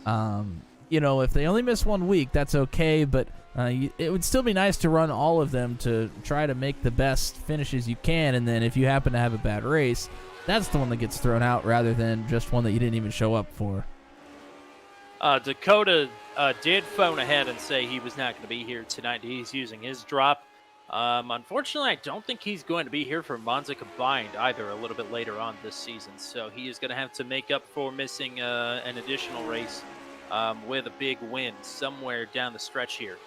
If they only miss 1 week, that's okay. But it would still be nice to run all of them to try to make the best finishes you can. And then if you happen to have a bad race, that's the one that gets thrown out rather than just one that you didn't even show up for. Dakota did phone ahead and say he was not going to be here tonight. He's using his drop. Unfortunately, I don't think he's going to be here for Monza Combined either a little bit later on this season. So he is going to have to make up for missing an additional race with a big win somewhere down the stretch here.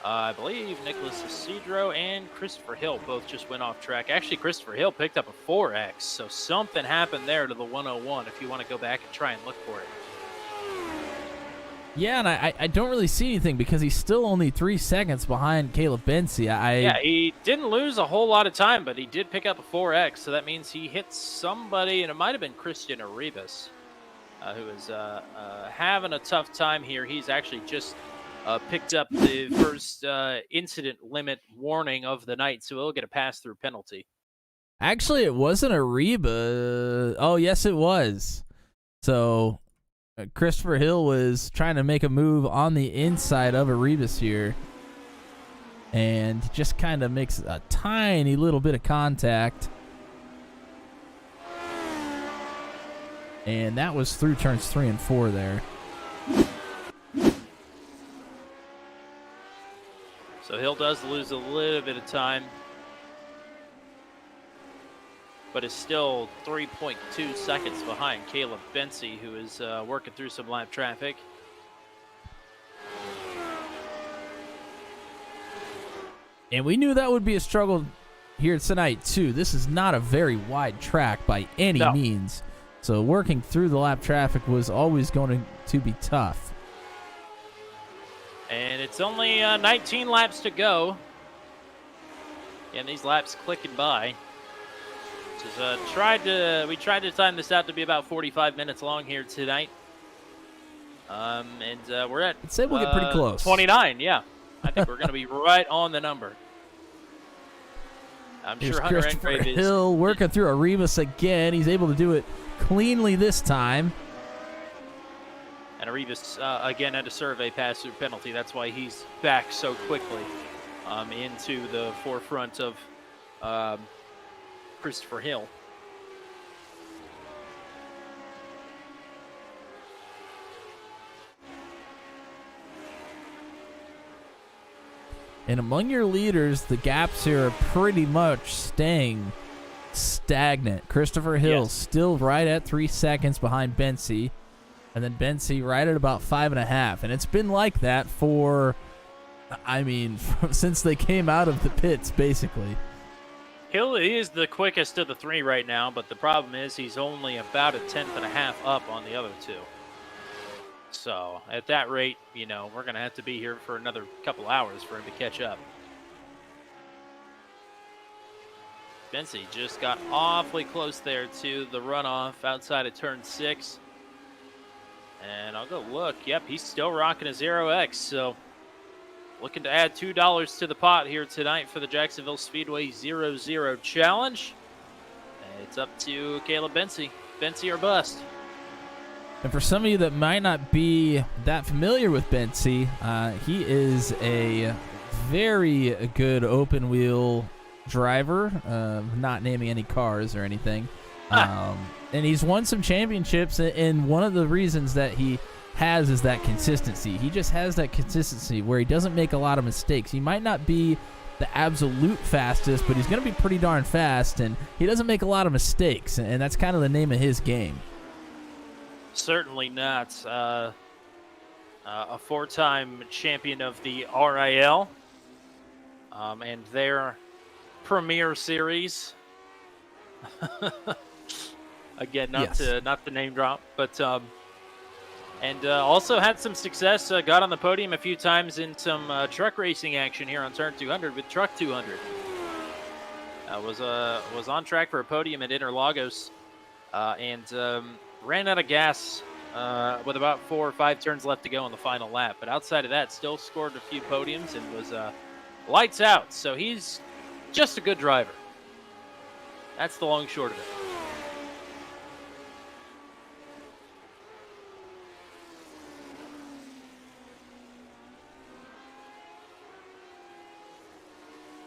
I believe Nicholas Isidro and Christopher Hill both just went off track. Actually, Christopher Hill picked up a 4X, so something happened there to the 101 if you want to go back and try and look for it. Yeah, and I don't really see anything because he's still only 3 seconds behind Caleb Bensy. Yeah, he didn't lose a whole lot of time, but he did pick up a 4X, so that means he hit somebody, and it might have been Christian Arribas, who is having a tough time here. He's actually just picked up the first incident limit warning of the night, so he'll get a pass-through penalty. Actually, it wasn't Arriba. Oh, yes, it was. So Christopher Hill was trying to make a move on the inside of Arribas here. and just kind of makes a tiny little bit of contact. And that was through turns 3 and 4 there. So Hill does lose a little bit of time, but is still 3.2 seconds behind Caleb Bency, who is working through some lap traffic. And we knew that would be a struggle here tonight, too. This is not a very wide track by any means. So working through the lap traffic was always going to be tough. And it's only 19 laps to go. And these laps clicking by. Just, we tried to time this out to be about 45 minutes long here tonight. And we're at I'd say we'll get pretty close. 29, yeah. I think we're going to be right on the number. I'm Here's sure Hunter Christopher Engrave Hill working through Arribas again. He's able to do it cleanly this time. And Arribas, again, had to serve a pass-through penalty. That's why he's back so quickly into the forefront of Christopher Hill. And among your leaders, the gaps here are pretty much staying stagnant. Christopher Hill still right at 3 seconds behind Bency. And then Bency right at about 5.5. And it's been like that for, since they came out of the pits, basically. Hill is the quickest of the three right now, but the problem is he's only about a 10.5 up on the other two. So at that rate, we're going to have to be here for another couple hours for him to catch up. Bency just got awfully close there to the runoff outside of turn 6. And I'll go look. Yep, he's still rocking a 0X. So looking to add $2 to the pot here tonight for the Jacksonville Speedway Zero-Zero Challenge. And it's up to Caleb Bency. Bency or bust. And for some of you that might not be that familiar with Bency, he is a very good open wheel driver, not naming any cars or anything. And he's won some championships, and one of the reasons that he has is that consistency. He just has that consistency where he doesn't make a lot of mistakes. He might not be the absolute fastest, but he's going to be pretty darn fast, and he doesn't make a lot of mistakes, and that's kind of the name of his game. Certainly not. A 4-time champion of the RIL and their Premier Series. Again, not to name drop, but and also had some success. Got on the podium a few times in some truck racing action here on Turn 200 with Truck 200. Was on track for a podium at Interlagos, and ran out of gas with about 4 or 5 turns left to go on the final lap. But outside of that, still scored a few podiums and was lights out. So he's just a good driver. That's the long short of it.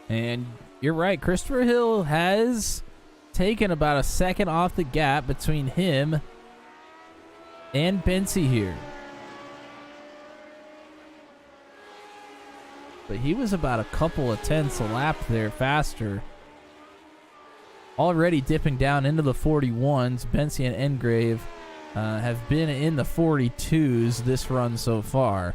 And you're right, Christopher Hill has taken about a second off the gap between him and Bency here. But he was about a couple of tenths a lap there faster. Already dipping down into the 41s. Bency and Engrave have been in the 42s this run so far.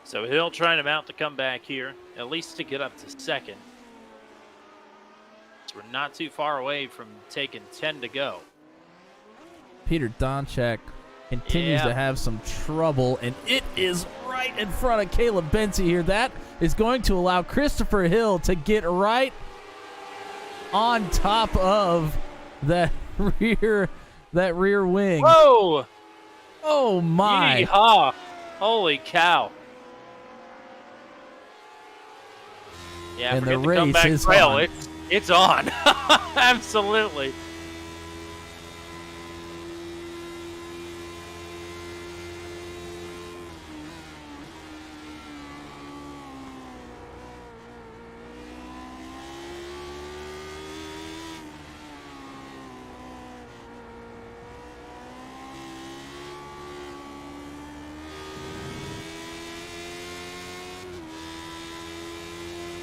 So Hill trying to mount the comeback here, at least to get up to second. So we're not too far away from taking 10 to go. Peter Donchak continues to have some trouble, and it is right in front of Caleb Bency here. That is going to allow Christopher Hill to get right on top of that rear wing. Whoa! Oh my! Yeehaw! Holy cow! Yeah, and the forget race comeback is trail. on. It's on. Absolutely.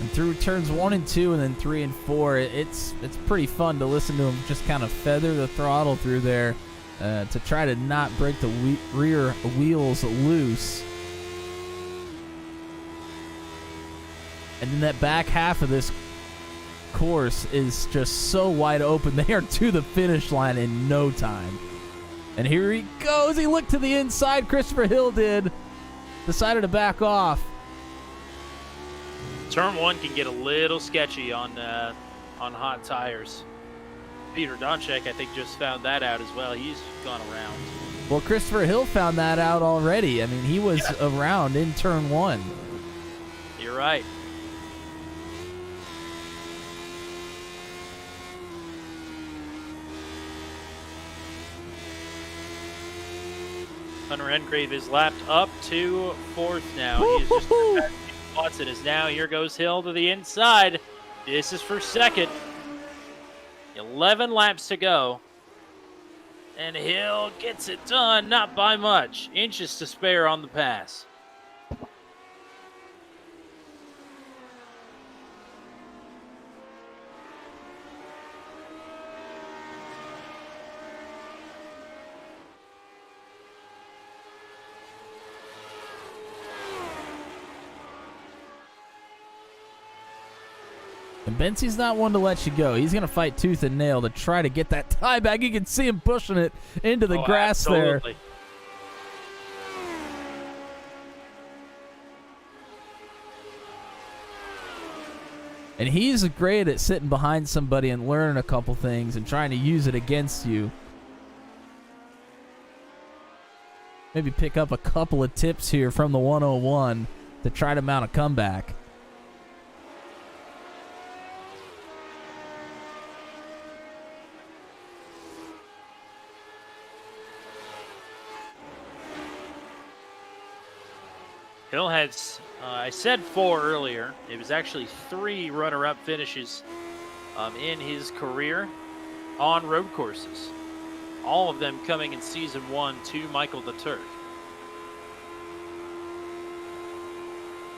And through turns 1 and 2 and then 3 and 4, it's pretty fun to listen to him just kind of feather the throttle through there to try to not break the rear wheels loose. And then that back half of this course is just so wide open. They are to the finish line in no time. And here he goes. He looked to the inside. Christopher Hill decided to back off. Turn 1 can get a little sketchy on hot tires. Peter Donchek, I think, just found that out as well. He's gone around. Well, Christopher Hill found that out already. I mean, he was around in turn 1. You're right. Hunter Engrave is lapped up to 4th now. He's just Watson is now. Here goes Hill to the inside. This is for 2nd. 11 laps to go. And Hill gets it done, not by much. Inches to spare on the pass. And Bensie's not one to let you go. He's going to fight tooth and nail to try to get that tie back. You can see him pushing it into the grass absolutely. there. And he's great at sitting behind somebody and learning a couple things and trying to use it against you. Maybe pick up a couple of tips here from the 101 to try to mount a comeback. Hill has, I said 4 earlier. It was actually 3 runner-up finishes in his career on road courses. All of them coming in Season 1 to Michael the Turk.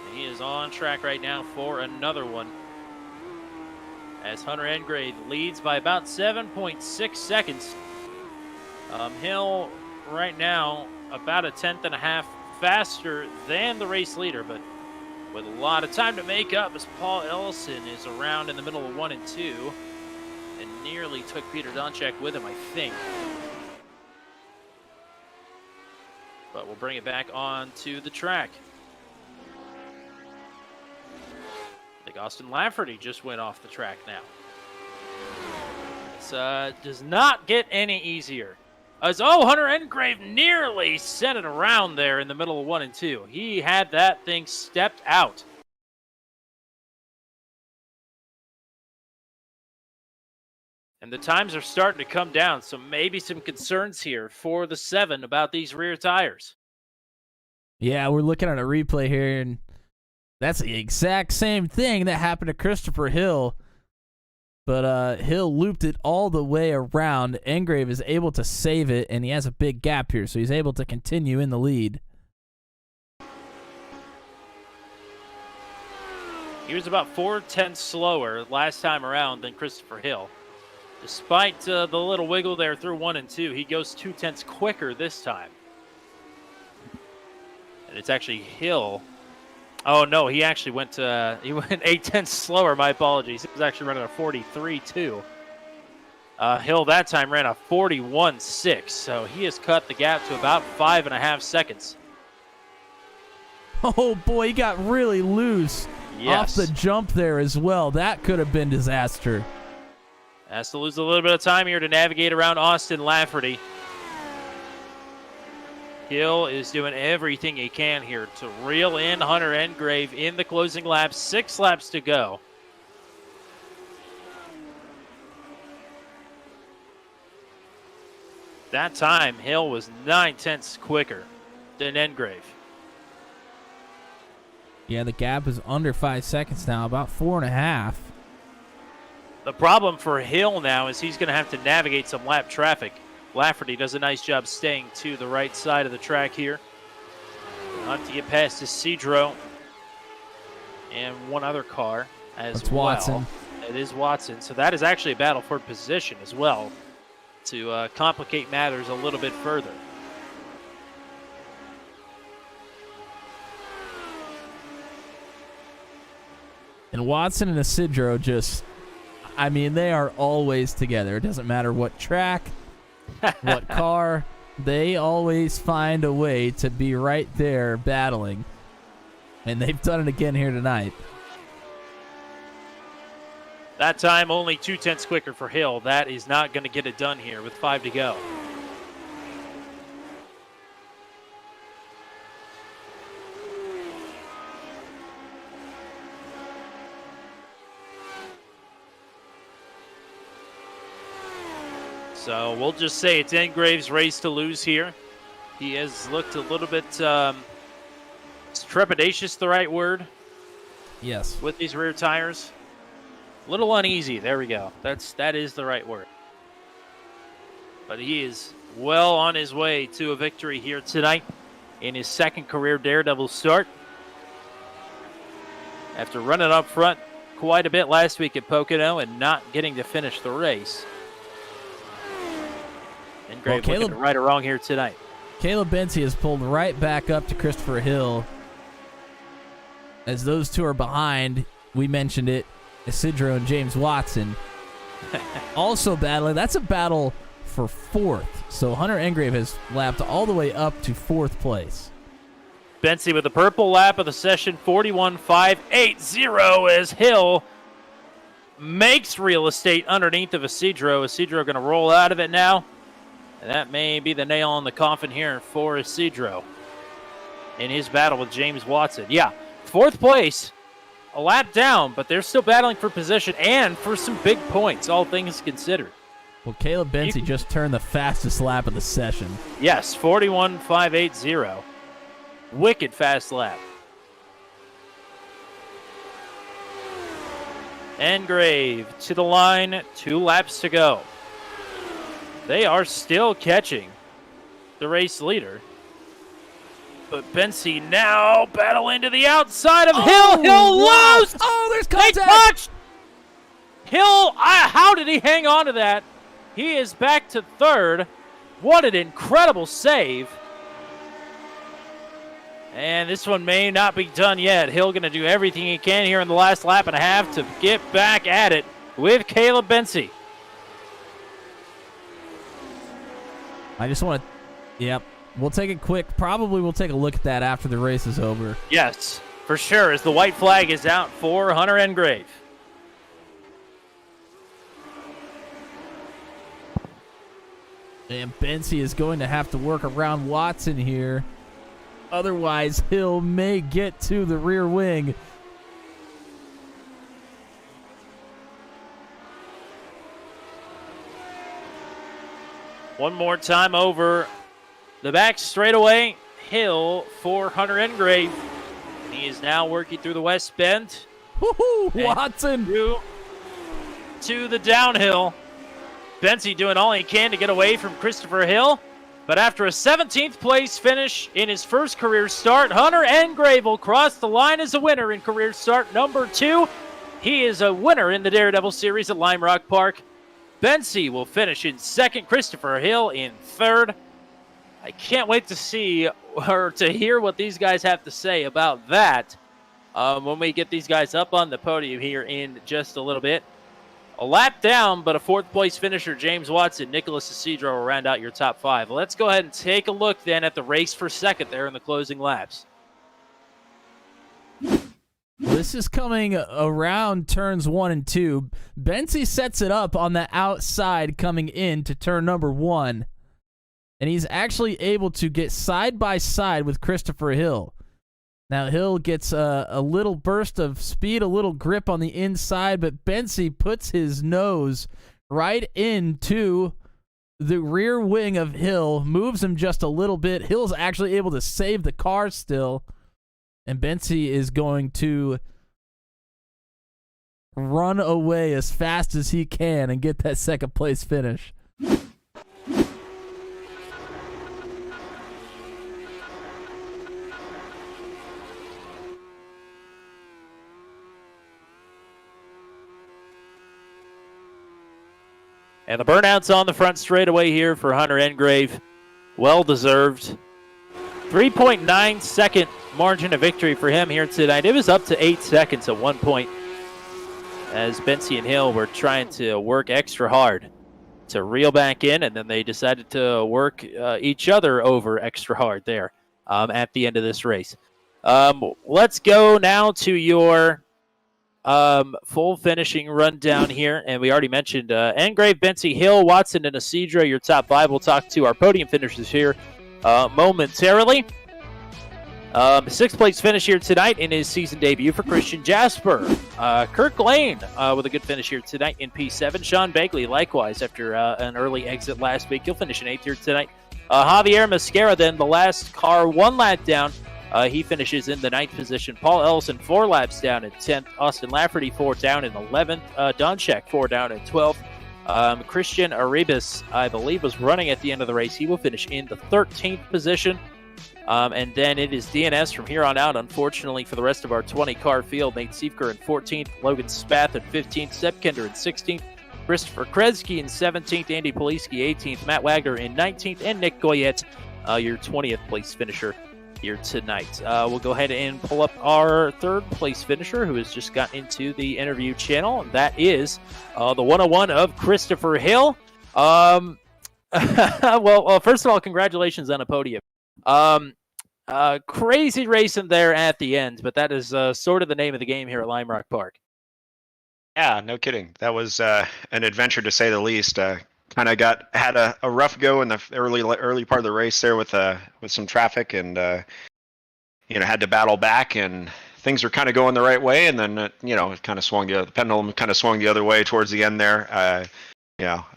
And he is on track right now for another one. As Hunter Engrave leads by about 7.6 seconds. Hill right now about a 1/10 and a half faster than the race leader, but with a lot of time to make up as Paul Ellison is around in the middle of 1 and 2 and nearly took Peter Donchek with him, I think. But we'll bring it back onto the track. I think Austin Lafferty just went off the track now. This does not get any easier. Hunter Engrave nearly sent it around there in the middle of 1 and 2. He had that thing stepped out. And the times are starting to come down, so maybe some concerns here for the 7 about these rear tires. Yeah, we're looking at a replay here, and that's the exact same thing that happened to Christopher Hill. But Hill looped it all the way around. Engrave is able to save it, and he has a big gap here, so he's able to continue in the lead. He was about 4/10 slower last time around than Christopher Hill. Despite the little wiggle there through 1 and 2, he goes 2/10 quicker this time. And it's actually Hill. Oh, no, he actually went 8/10 slower. My apologies. He was actually running a 43.2. Hill that time ran a 41.6, so he has cut the gap to about 5.5 seconds. Oh, boy, he got really loose off the jump there as well. That could have been disaster. Has to lose a little bit of time here to navigate around Austin Lafferty. Hill is doing everything he can here to reel in Hunter Engrave in the closing laps. 6 laps to go. That time, Hill was 9/10 quicker than Engrave. Yeah, the gap is under 5 seconds now, about 4.5. The problem for Hill now is he's going to have to navigate some lap traffic. Lafferty does a nice job staying to the right side of the track here. He'll have to get past Isidro. and one other car as That's well. Watson. It is Watson. So that is actually a battle for position as well to complicate matters a little bit further. And Watson and Isidro just, I mean, they are always together. It doesn't matter what track, what car. They always find a way to be right there battling. And they've done it again here tonight. That time only 2/10 quicker for Hill. That is not going to get it done here with 5 to go. So we'll just say it's Engrave's race to lose here. He has looked a little bit, is trepidatious the right word? Yes. With these rear tires. A little uneasy. There we go. That is the right word. But he is well on his way to a victory here tonight in his second career Daredevil start. After running up front quite a bit last week at Pocono and not getting to finish the race. Engrave looking to right or wrong here tonight. Caleb Benzie has pulled right back up to Christopher Hill. As those two are behind, we mentioned it, Isidro and James Watson also battling. That's a battle for fourth. So Hunter Engrave has lapped all the way up to fourth place. Benzie with the purple lap of the session, 41.580 as Hill makes real estate underneath of Isidro. Isidro going to roll out of it now. And that may be the nail in the coffin here for Isidro in his battle with James Watson. Yeah, fourth place, a lap down, but they're still battling for position and for some big points, all things considered. Well, Caleb Benzie just turned the fastest lap of the session. Yes, 41.580. Wicked fast lap. Engrave to the line, 2 laps to go. They are still catching the race leader. But Benzie now battling to the outside of Hill. Hill loose! Oh, there's They contact! touched! Hill, how did he hang on to that? He is back to third. What an incredible save. And this one may not be done yet. Hill going to do everything he can here in the last lap and a half to get back at it with Caleb Benzie. I just want to, yep. We'll take it quick. Probably we'll take a look at that after the race is over. Yes, for sure, as the white flag is out for Hunter Engrave. And Benzie is going to have to work around Watson here. Otherwise, Hill may get to the rear wing. One more time over the back straightaway. Hill for Hunter Engrave. And he is now working through the west bend. Woohoo! Watson! To the downhill. Benzie doing all he can to get away from Christopher Hill. But after a 17th place finish in his first career start, Hunter Engrave will cross the line as a winner in career start number 2. He is a winner in the Daredevil series at Lime Rock Park. Benzie will finish in second, Christopher Hill in third. I can't wait to see or to hear what these guys have to say about that when we get these guys up on the podium here in just a little bit. A lap down, but a fourth place finisher, James Watson, Nicholas Isidro will round out your top 5. Let's go ahead and take a look then at the race for second there in the closing laps. This is coming around turns 1 and 2. Benzie sets it up on the outside coming in to turn number 1. And he's actually able to get side by side with Christopher Hill. Now Hill gets a little burst of speed, a little grip on the inside, but Benzie puts his nose right into the rear wing of Hill, moves him just a little bit. Hill's actually able to save the car still. And Benzie is going to run away as fast as he can and get that second place finish. And the burnout's on the front straightaway here for Hunter Engrave. Well-deserved. 3.9 second margin of victory for him here tonight. It was up to 8 seconds at one point as Bensy and Hill were trying to work extra hard to reel back in, and then they decided to work each other over extra hard there at the end of this race. Let's go now to your full finishing rundown here, and we already mentioned Engrave, Bensy, Hill, Watson, and Isidro, your top five. We'll talk to our podium finishers here momentarily. Sixth place finish here tonight in his season debut for Christian Jasper. Kirk Lane with a good finish here tonight in P7. Sean Begley likewise after an early exit last week. He'll finish in 8th here tonight. Javier Mascara then the last car 1 lap down. He finishes in the 9th position. Paul Ellison 4 laps down in 10th. Austin Lafferty 4 down in 11th. Donchak 4 down in 12th. Christian Arribas, I believe, was running at the end of the race. He will finish in the 13th position. And then it is DNS from here on out, unfortunately, for the rest of our 20-car field. Nate Siefker in 14th, Logan Spath in 15th, Sepp Kinder in 16th, Christopher Kresge in 17th, Andy Poliski 18th, Matt Wagner in 19th, and Nick Goyette, your 20th place finisher here tonight. We'll go ahead and pull up our 3rd place finisher who has just got into the interview channel, and that is the 101 of Christopher Hill. Well, first of all, congratulations on a podium. Crazy racing there at the end, but that is sort of the name of the game here at Lime Rock Park. Yeah, no kidding. That was an adventure to say the least. Kind of had a rough go in the early part of the race there with some traffic, and had to battle back, and things were kind of going the right way, and then it kind of swung the pendulum kind of swung the other way towards the end there.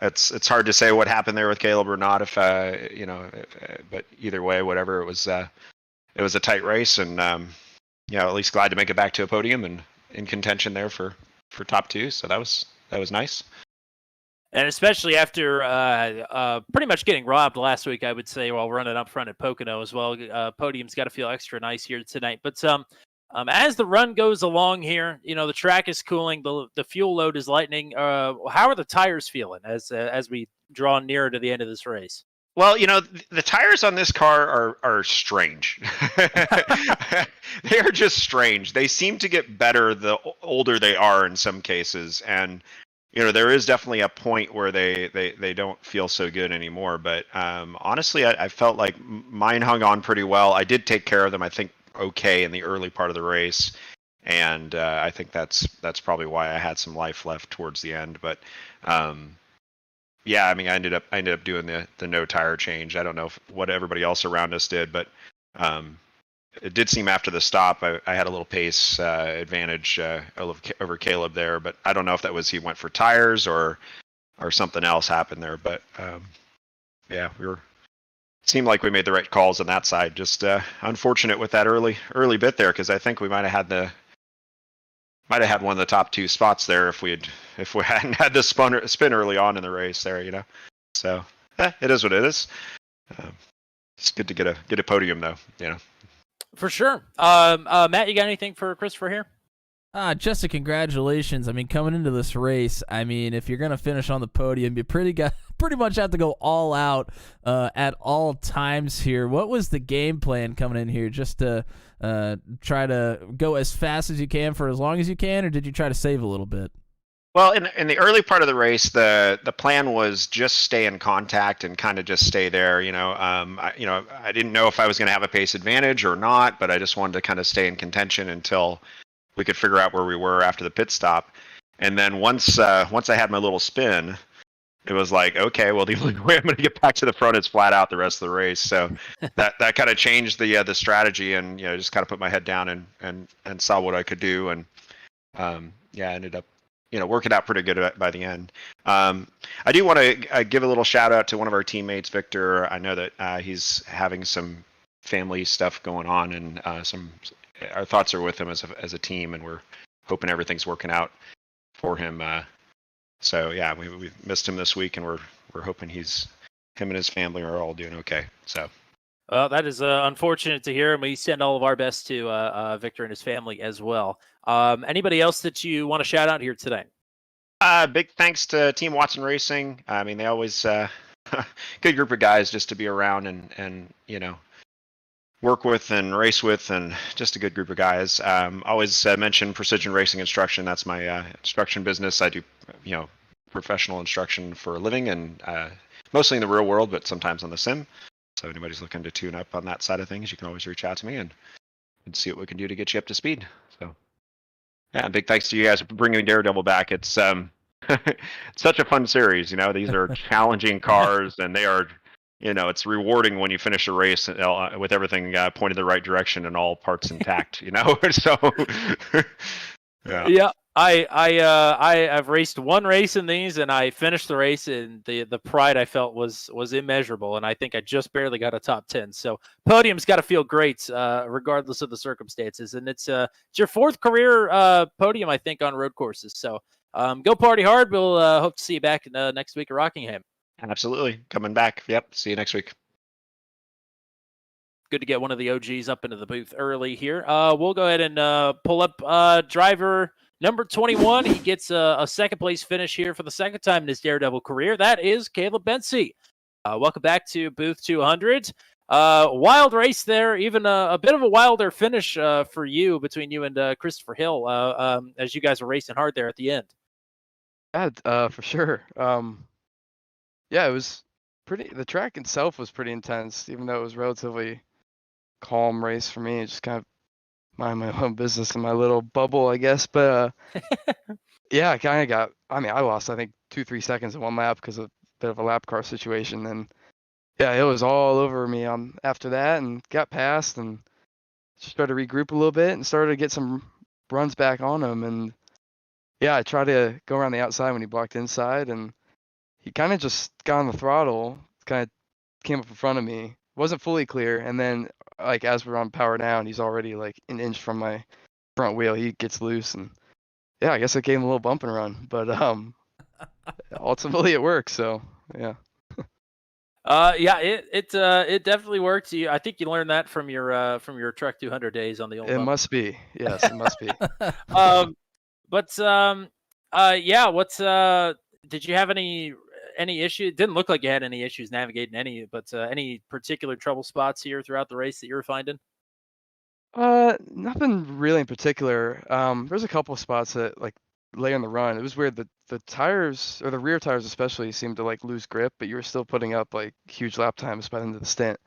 It's hard to say what happened there with Caleb or not, but either way, whatever, it was a tight race, and at least glad to make it back to a podium and in contention there for top 2. So that was nice. And especially after pretty much getting robbed last week, I would say, while running up front at Pocono as well. Podium's got to feel extra nice here tonight. But as the run goes along here, the track is cooling, the fuel load is lightening. How are the tires feeling as we draw nearer to the end of this race? Well, the tires on this car are strange. They are just strange. They seem to get better the older they are in some cases, and there is definitely a point where they don't feel so good anymore. But honestly, I felt like mine hung on pretty well. I did take care of them, I think, okay in the early part of the race, and I think that's probably why I had some life left towards the end. But I ended up doing the no tire change. I don't know what everybody else around us did, but it did seem after the stop I had a little pace advantage over Caleb there, but I don't know if that was he went for tires or something else happened there. But seemed like we made the right calls on that side. Just unfortunate with that early bit there, because I think we might have had one of the top 2 spots there if we hadn't had this spin early on in the race there. So it is what it is. It's good to get a podium though. For sure. Matt, you got anything for Christopher here? Just a congratulations. Coming into this race, if you're going to finish on the podium, you pretty much have to go all out at all times here. What was the game plan coming in here? Just to try to go as fast as you can for as long as you can, or did you try to save a little bit? Well, in the early part of the race, the plan was just stay in contact and kind of just stay there. I didn't know if I was going to have a pace advantage or not, but I just wanted to kind of stay in contention until we could figure out where we were after the pit stop. And then once I had my little spin, it was like, okay, well, the only way I'm going to get back to the front is flat out the rest of the race. So that kind of changed the strategy, and just kind of put my head down and saw what I could do, and ended up working out pretty good by the end. I do want to give a little shout out to one of our teammates, Victor. I know that he's having some family stuff going on, and our thoughts are with him as a team, and we're hoping everything's working out for him. We missed him this week, and we're hoping him and his family are all doing okay. So. Well, that is unfortunate to hear, and we send all of our best to Victor and his family as well. Anybody else that you want to shout out here today? Big thanks to Team Watson Racing. I mean, they always good group of guys just to be around and work with and race with, and just a good group of guys. Always mention Precision Racing Instruction. That's my instruction business. I do professional instruction for a living, and mostly in the real world, but sometimes on the sim. So if anybody's looking to tune up on that side of things, you can always reach out to me and see what we can do to get you up to speed. So yeah, big thanks to you guys for bringing Daredevil back. It's it's such a fun series. These are challenging cars, and they are, it's rewarding when you finish a race with everything pointed the right direction and all parts intact. So yeah. Yeah, I've raced one race in these, and I finished the race, and the pride I felt was immeasurable, and I think I just barely got a top 10. So podium's got to feel great, regardless of the circumstances, and it's your fourth career podium, I think, on road courses. So go party hard. We'll hope to see you back next week at Rockingham. Absolutely, coming back. Yep, see you next week. Good to get one of the OGs up into the booth early here. We'll go ahead and pull up driver number 21. He gets a second place finish here for the second time in his Daredevil career. That is Caleb Bensey. Welcome back to booth 200. Wild race there, even a bit of a wilder finish for you, between you and Christopher Hill, as you guys were racing hard there at the end. Yeah, for sure. Yeah, it was pretty. The track itself was pretty intense, even though it was relatively calm race for me. Just kind of mind my own business in my little bubble, I guess. But yeah, I kind of got. I mean, I lost, I think, 2-3 seconds in one lap because of a bit of a lap car situation, and yeah, it was all over me after that, and got past and just started to regroup a little bit and started to get some runs back on him. And yeah, I tried to go around the outside when he blocked inside, and he kind of just got on the throttle, kind of came up in front of me. Wasn't fully clear, and then like as we're on power down, he's already like an inch from my front wheel. He gets loose, and yeah, I guess I gave him a little bump and run, but ultimately it works. So yeah. Yeah, it definitely works. I think you learned that from your Trek 200 days on the old. It must be. Yes, it must be. Yeah. What's did you have any issue? It didn't look like you had any issues navigating any particular trouble spots here throughout the race that you were finding? Nothing really in particular. There's a couple spots that like lay on the run. It was weird. The tires, or the rear tires especially, seemed to like lose grip, but you were still putting up like huge lap times by the end of the stint.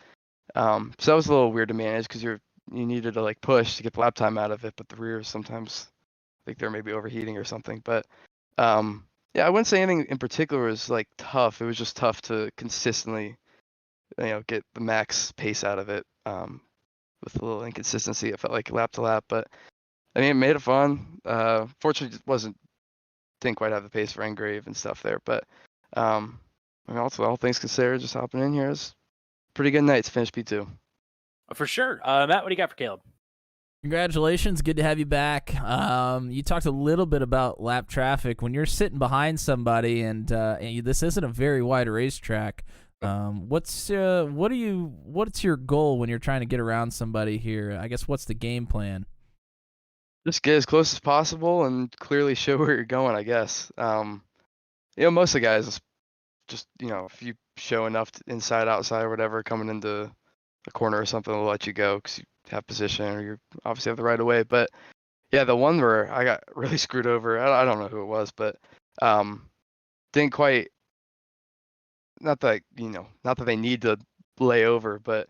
So that was a little weird to manage because you needed to like push to get the lap time out of it, but the rear sometimes, I think they're maybe overheating or something. But yeah, I wouldn't say anything in particular was like tough. It was just tough to consistently, get the max pace out of it. With a little inconsistency, it felt like lap to lap, but I mean, it made it fun. Fortunately, didn't quite have the pace for Engrave and stuff there, but I mean, also all things considered, just hopping in here is pretty good night to finish P2. For sure. Matt, what do you got for Caleb? Congratulations. Good to have you back. You talked a little bit about lap traffic. When you're sitting behind somebody and this isn't a very wide racetrack, what's your goal when you're trying to get around somebody here? I guess what's the game plan? Just get as close as possible and clearly show where you're going, I guess. Most of the guys just, if you show enough inside, outside, or whatever, coming into a corner or something, they'll let you go because you have position or you obviously have the right of way. But yeah, the one where I got really screwed over, I don't know who it was, but didn't quite, not that they need to lay over, but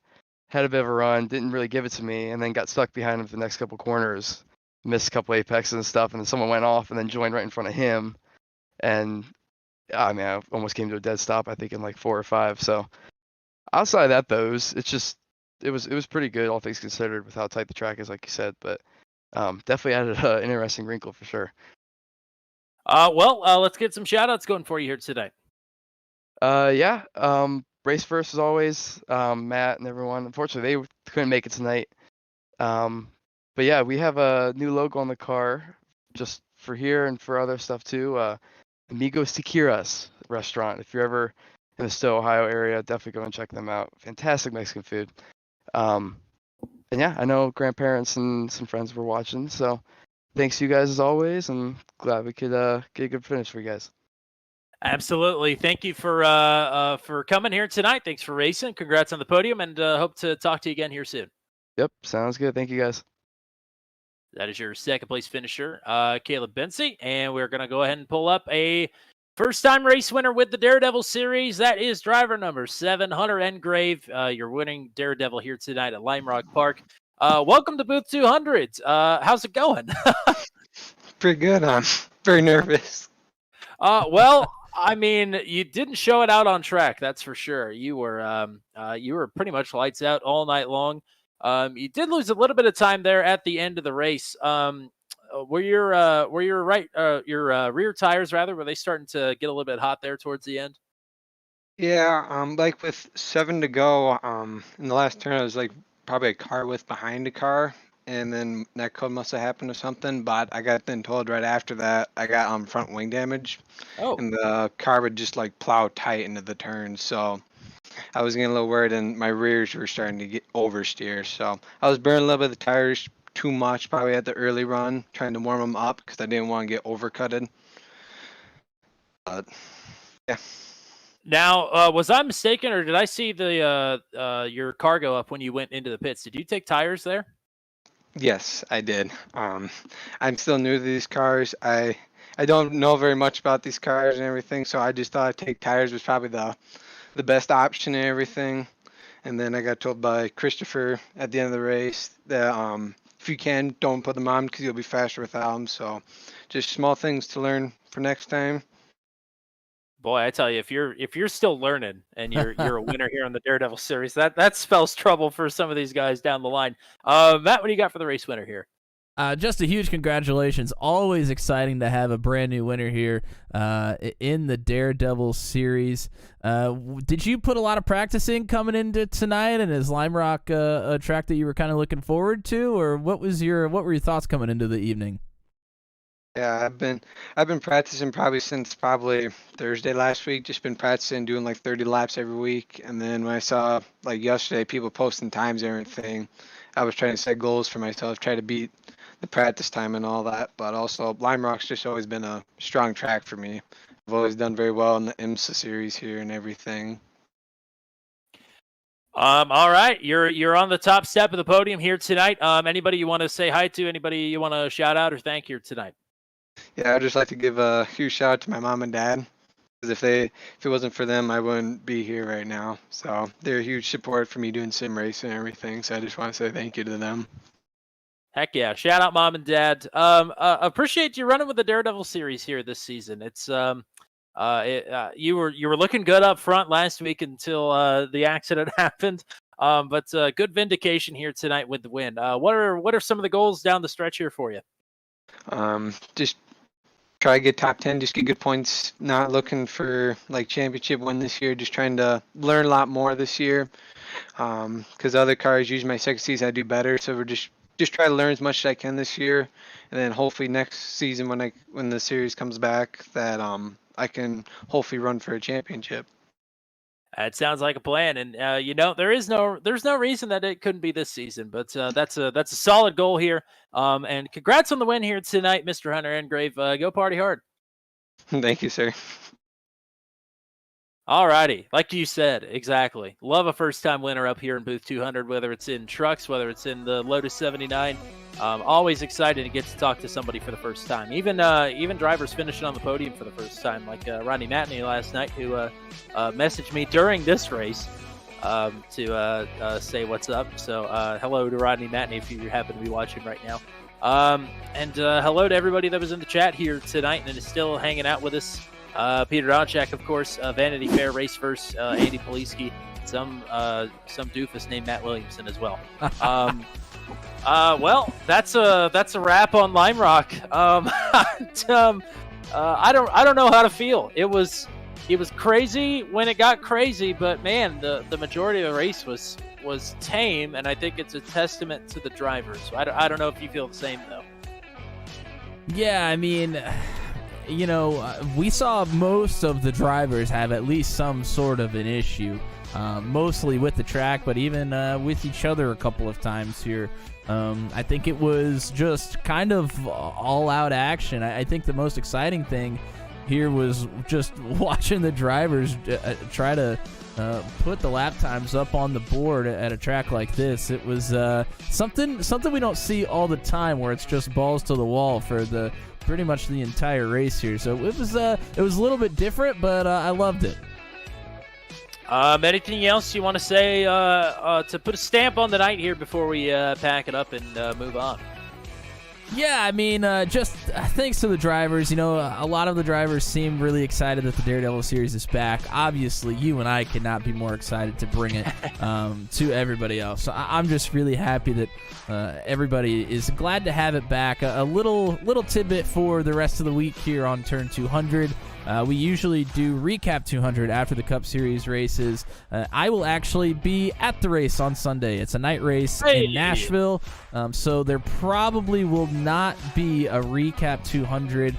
had a bit of a run, didn't really give it to me, and then got stuck behind him for the next couple corners, missed a couple apexes and stuff, and then someone went off and then joined right in front of him, and I mean, I almost came to a dead stop, I think, in like 4 or 5. So outside of that, though, it was pretty good, all things considered, with how tight the track is, like you said, but definitely added an interesting wrinkle for sure. Let's get some shout outs going for you here today. Yeah, race first as always, Matt and everyone. Unfortunately, they couldn't make it tonight. But yeah, we have a new logo on the car just for here and for other stuff too. Amigos Tequilas restaurant. If you're ever in the Stowe, Ohio area, definitely go and check them out. Fantastic Mexican food. And yeah, I know grandparents and some friends were watching, so thanks to you guys as always, and glad we could get a good finish for you guys. Absolutely. Thank you for coming here tonight. Thanks for racing. Congrats on the podium, and hope to talk to you again here soon. Yep, sounds good. Thank you guys. That is your second place finisher, Caleb Bensey, and we're going to go ahead and pull up a first-time race winner with the Daredevil series. That is driver number 7, Hunter Engrave. You're winning Daredevil here tonight at Lime Rock Park. Welcome to Booth 200. How's it going? Pretty good. I'm very nervous. Well, I mean, you didn't show it out on track, that's for sure. You were pretty much lights out all night long. You did lose a little bit of time there at the end of the race. Were your rear tires were they starting to get a little bit hot there towards the end? Yeah, like with 7 to go, in the last turn, I was like probably a car width behind a car, and then that code must have happened or something. But I got then told right after that I got front wing damage, and the car would just like plow tight into the turn. So I was getting a little worried, and my rears were starting to get oversteer. So I was burning a little bit of the tires too much, probably at the early run, trying to warm them up because I didn't want to get overcutted. But yeah. Now, was I mistaken, or did I see the your car go up when you went into the pits? Did you take tires there? Yes, I did. I'm still new to these cars. I don't know very much about these cars and everything, so I just thought take tires was probably the best option and everything. And then I got told by Christopher at the end of the race that if you can, don't put them on because you'll be faster without them. So just small things to learn for next time. Boy, I tell you, if you're still learning and you're a winner here on the Daredevil series, that spells trouble for some of these guys down the line. Matt, what do you got for the race winner here? Just a huge congratulations. Always exciting to have a brand new winner here in the Daredevil series. Did you put a lot of practice in coming into tonight, and is Lime Rock a track that you were kind of looking forward to, or what were your thoughts coming into the evening? Yeah, I've been practicing since Thursday last week. Just been practicing, doing like 30 laps every week. And then when I saw like yesterday people posting times and everything, I was trying to set goals for myself, try to beat the practice time and all that. But also Lime Rock's just always been a strong track for me. I've always done very well in the IMSA series here and everything. All right, you're on the top step of the podium here tonight. Anybody you want to say hi to? Anybody you want to shout out or thank here tonight? Yeah, I'd just like to give a huge shout out to my mom and dad, because if it wasn't for them, I wouldn't be here right now. So they're a huge support for me doing sim racing and everything. So I just want to say thank you to them. Heck yeah! Shout out mom and dad. Appreciate you running with the Daredevil series here this season. It's you were looking good up front last week until the accident happened. But good vindication here tonight with the win. What are some of the goals down the stretch here for you? Just try to get top 10, just get good points, not looking for like championship win this year, just trying to learn a lot more this year, because other cars, usually my second season I do better, so we're just try to learn as much as I can this year, and then hopefully next season when the series comes back that I can hopefully run for a championship. It sounds like a plan, and there's no reason that it couldn't be this season. But that's a solid goal here. And congrats on the win here tonight, Mr. Hunter Engrave. Go party hard. Thank you, sir. All righty, like you said, exactly. Love a first-time winner up here in Booth 200, whether it's in trucks, whether it's in the Lotus 79. Always excited to get to talk to somebody for the first time. Even drivers finishing on the podium for the first time, like Rodney Matney last night, who messaged me during this race to say what's up. So hello to Rodney Matney if you happen to be watching right now. And hello to everybody that was in the chat here tonight and is still hanging out with us. Peter Donchak, of course, Vanity Fair, Race First, Andy Poliski, some doofus named Matt Williamson as well. Well, that's a wrap on Lime Rock. I don't know how to feel. It was crazy when it got crazy, but man, the majority of the race was tame, and I think it's a testament to the drivers. So I don't know if you feel the same though. Yeah, I mean, we saw most of the drivers have at least some sort of an issue. mostly with the track, but even with each other a couple of times here. I think it was just kind of all-out action. I think the most exciting thing here was just watching the drivers try to put the lap times up on the board at a track like this. It was something we don't see all the time, where it's just balls to the wall for pretty much the entire race here. So it was a little bit different, but I loved it. Anything else you want to say to put a stamp on the night here before we pack it up and move on? Yeah, I mean, just thanks to the drivers. You know, a lot of the drivers seem really excited that the Daredevil series is back. Obviously, you and I could not be more excited to bring it to everybody else. So I'm just really happy that everybody is glad to have it back. A little tidbit for the rest of the week here on Turn 200. We usually do Recap 200 after the Cup Series races. I will actually be at the race on Sunday. It's a night race in Nashville, so there probably will not be a Recap 200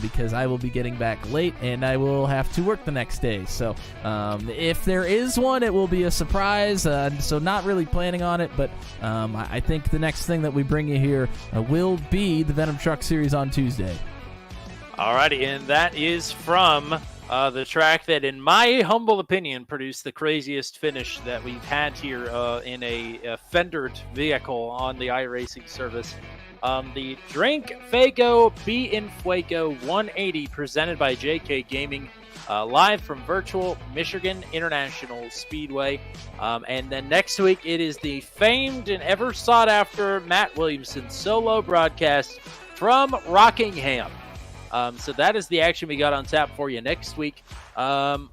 because I will be getting back late and I will have to work the next day. So if there is one, it will be a surprise, so not really planning on it, but I think the next thing that we bring you here will be the Venom Truck Series on Tuesday. Alrighty, and that is from the track that, in my humble opinion, produced the craziest finish that we've had here in a fendered vehicle on the iRacing service. The Drink Fago Be in Fuego 180 presented by JK Gaming, live from virtual Michigan International Speedway. And then next week, it is the famed and ever sought after Matt Williamson solo broadcast from Rockingham. So that is the action we got on tap for you next week.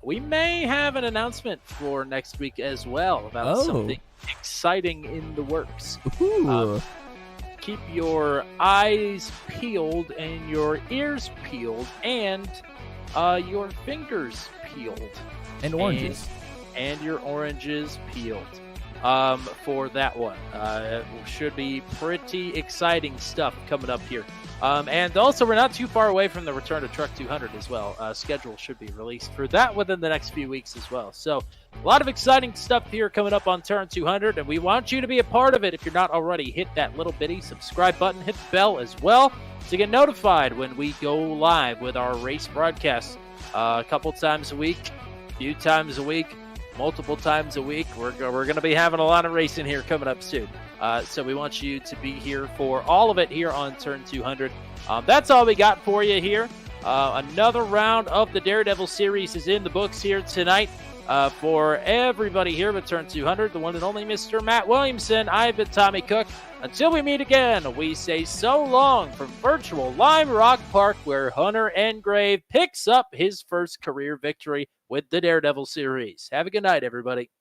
We may have an announcement for next week as well about something exciting in the works. Keep your eyes peeled and your ears peeled and your fingers peeled. And oranges. And your oranges peeled for that one. It should be pretty exciting stuff coming up here. And also, we're not too far away from the return to Truck 200 as well. Schedule should be released for that within the next few weeks as well. So a lot of exciting stuff here coming up on Turn 200, and we want you to be a part of it. If you're not already, hit that little bitty subscribe button, hit the bell as well to get notified when we go live with our race broadcasts a couple times a week, a few times a week, multiple times a week. We're going to be having a lot of racing here coming up soon. So we want you to be here for all of it here on Turn 200. That's all we got for you here. Another round of the Daredevil series is in the books here tonight. For everybody here with Turn 200, the one and only Mr. Matt Williamson, I've been Tommy Cook. Until we meet again, we say so long from virtual Lime Rock Park, where Hunter Engrave picks up his first career victory with the Daredevil series. Have a good night, everybody.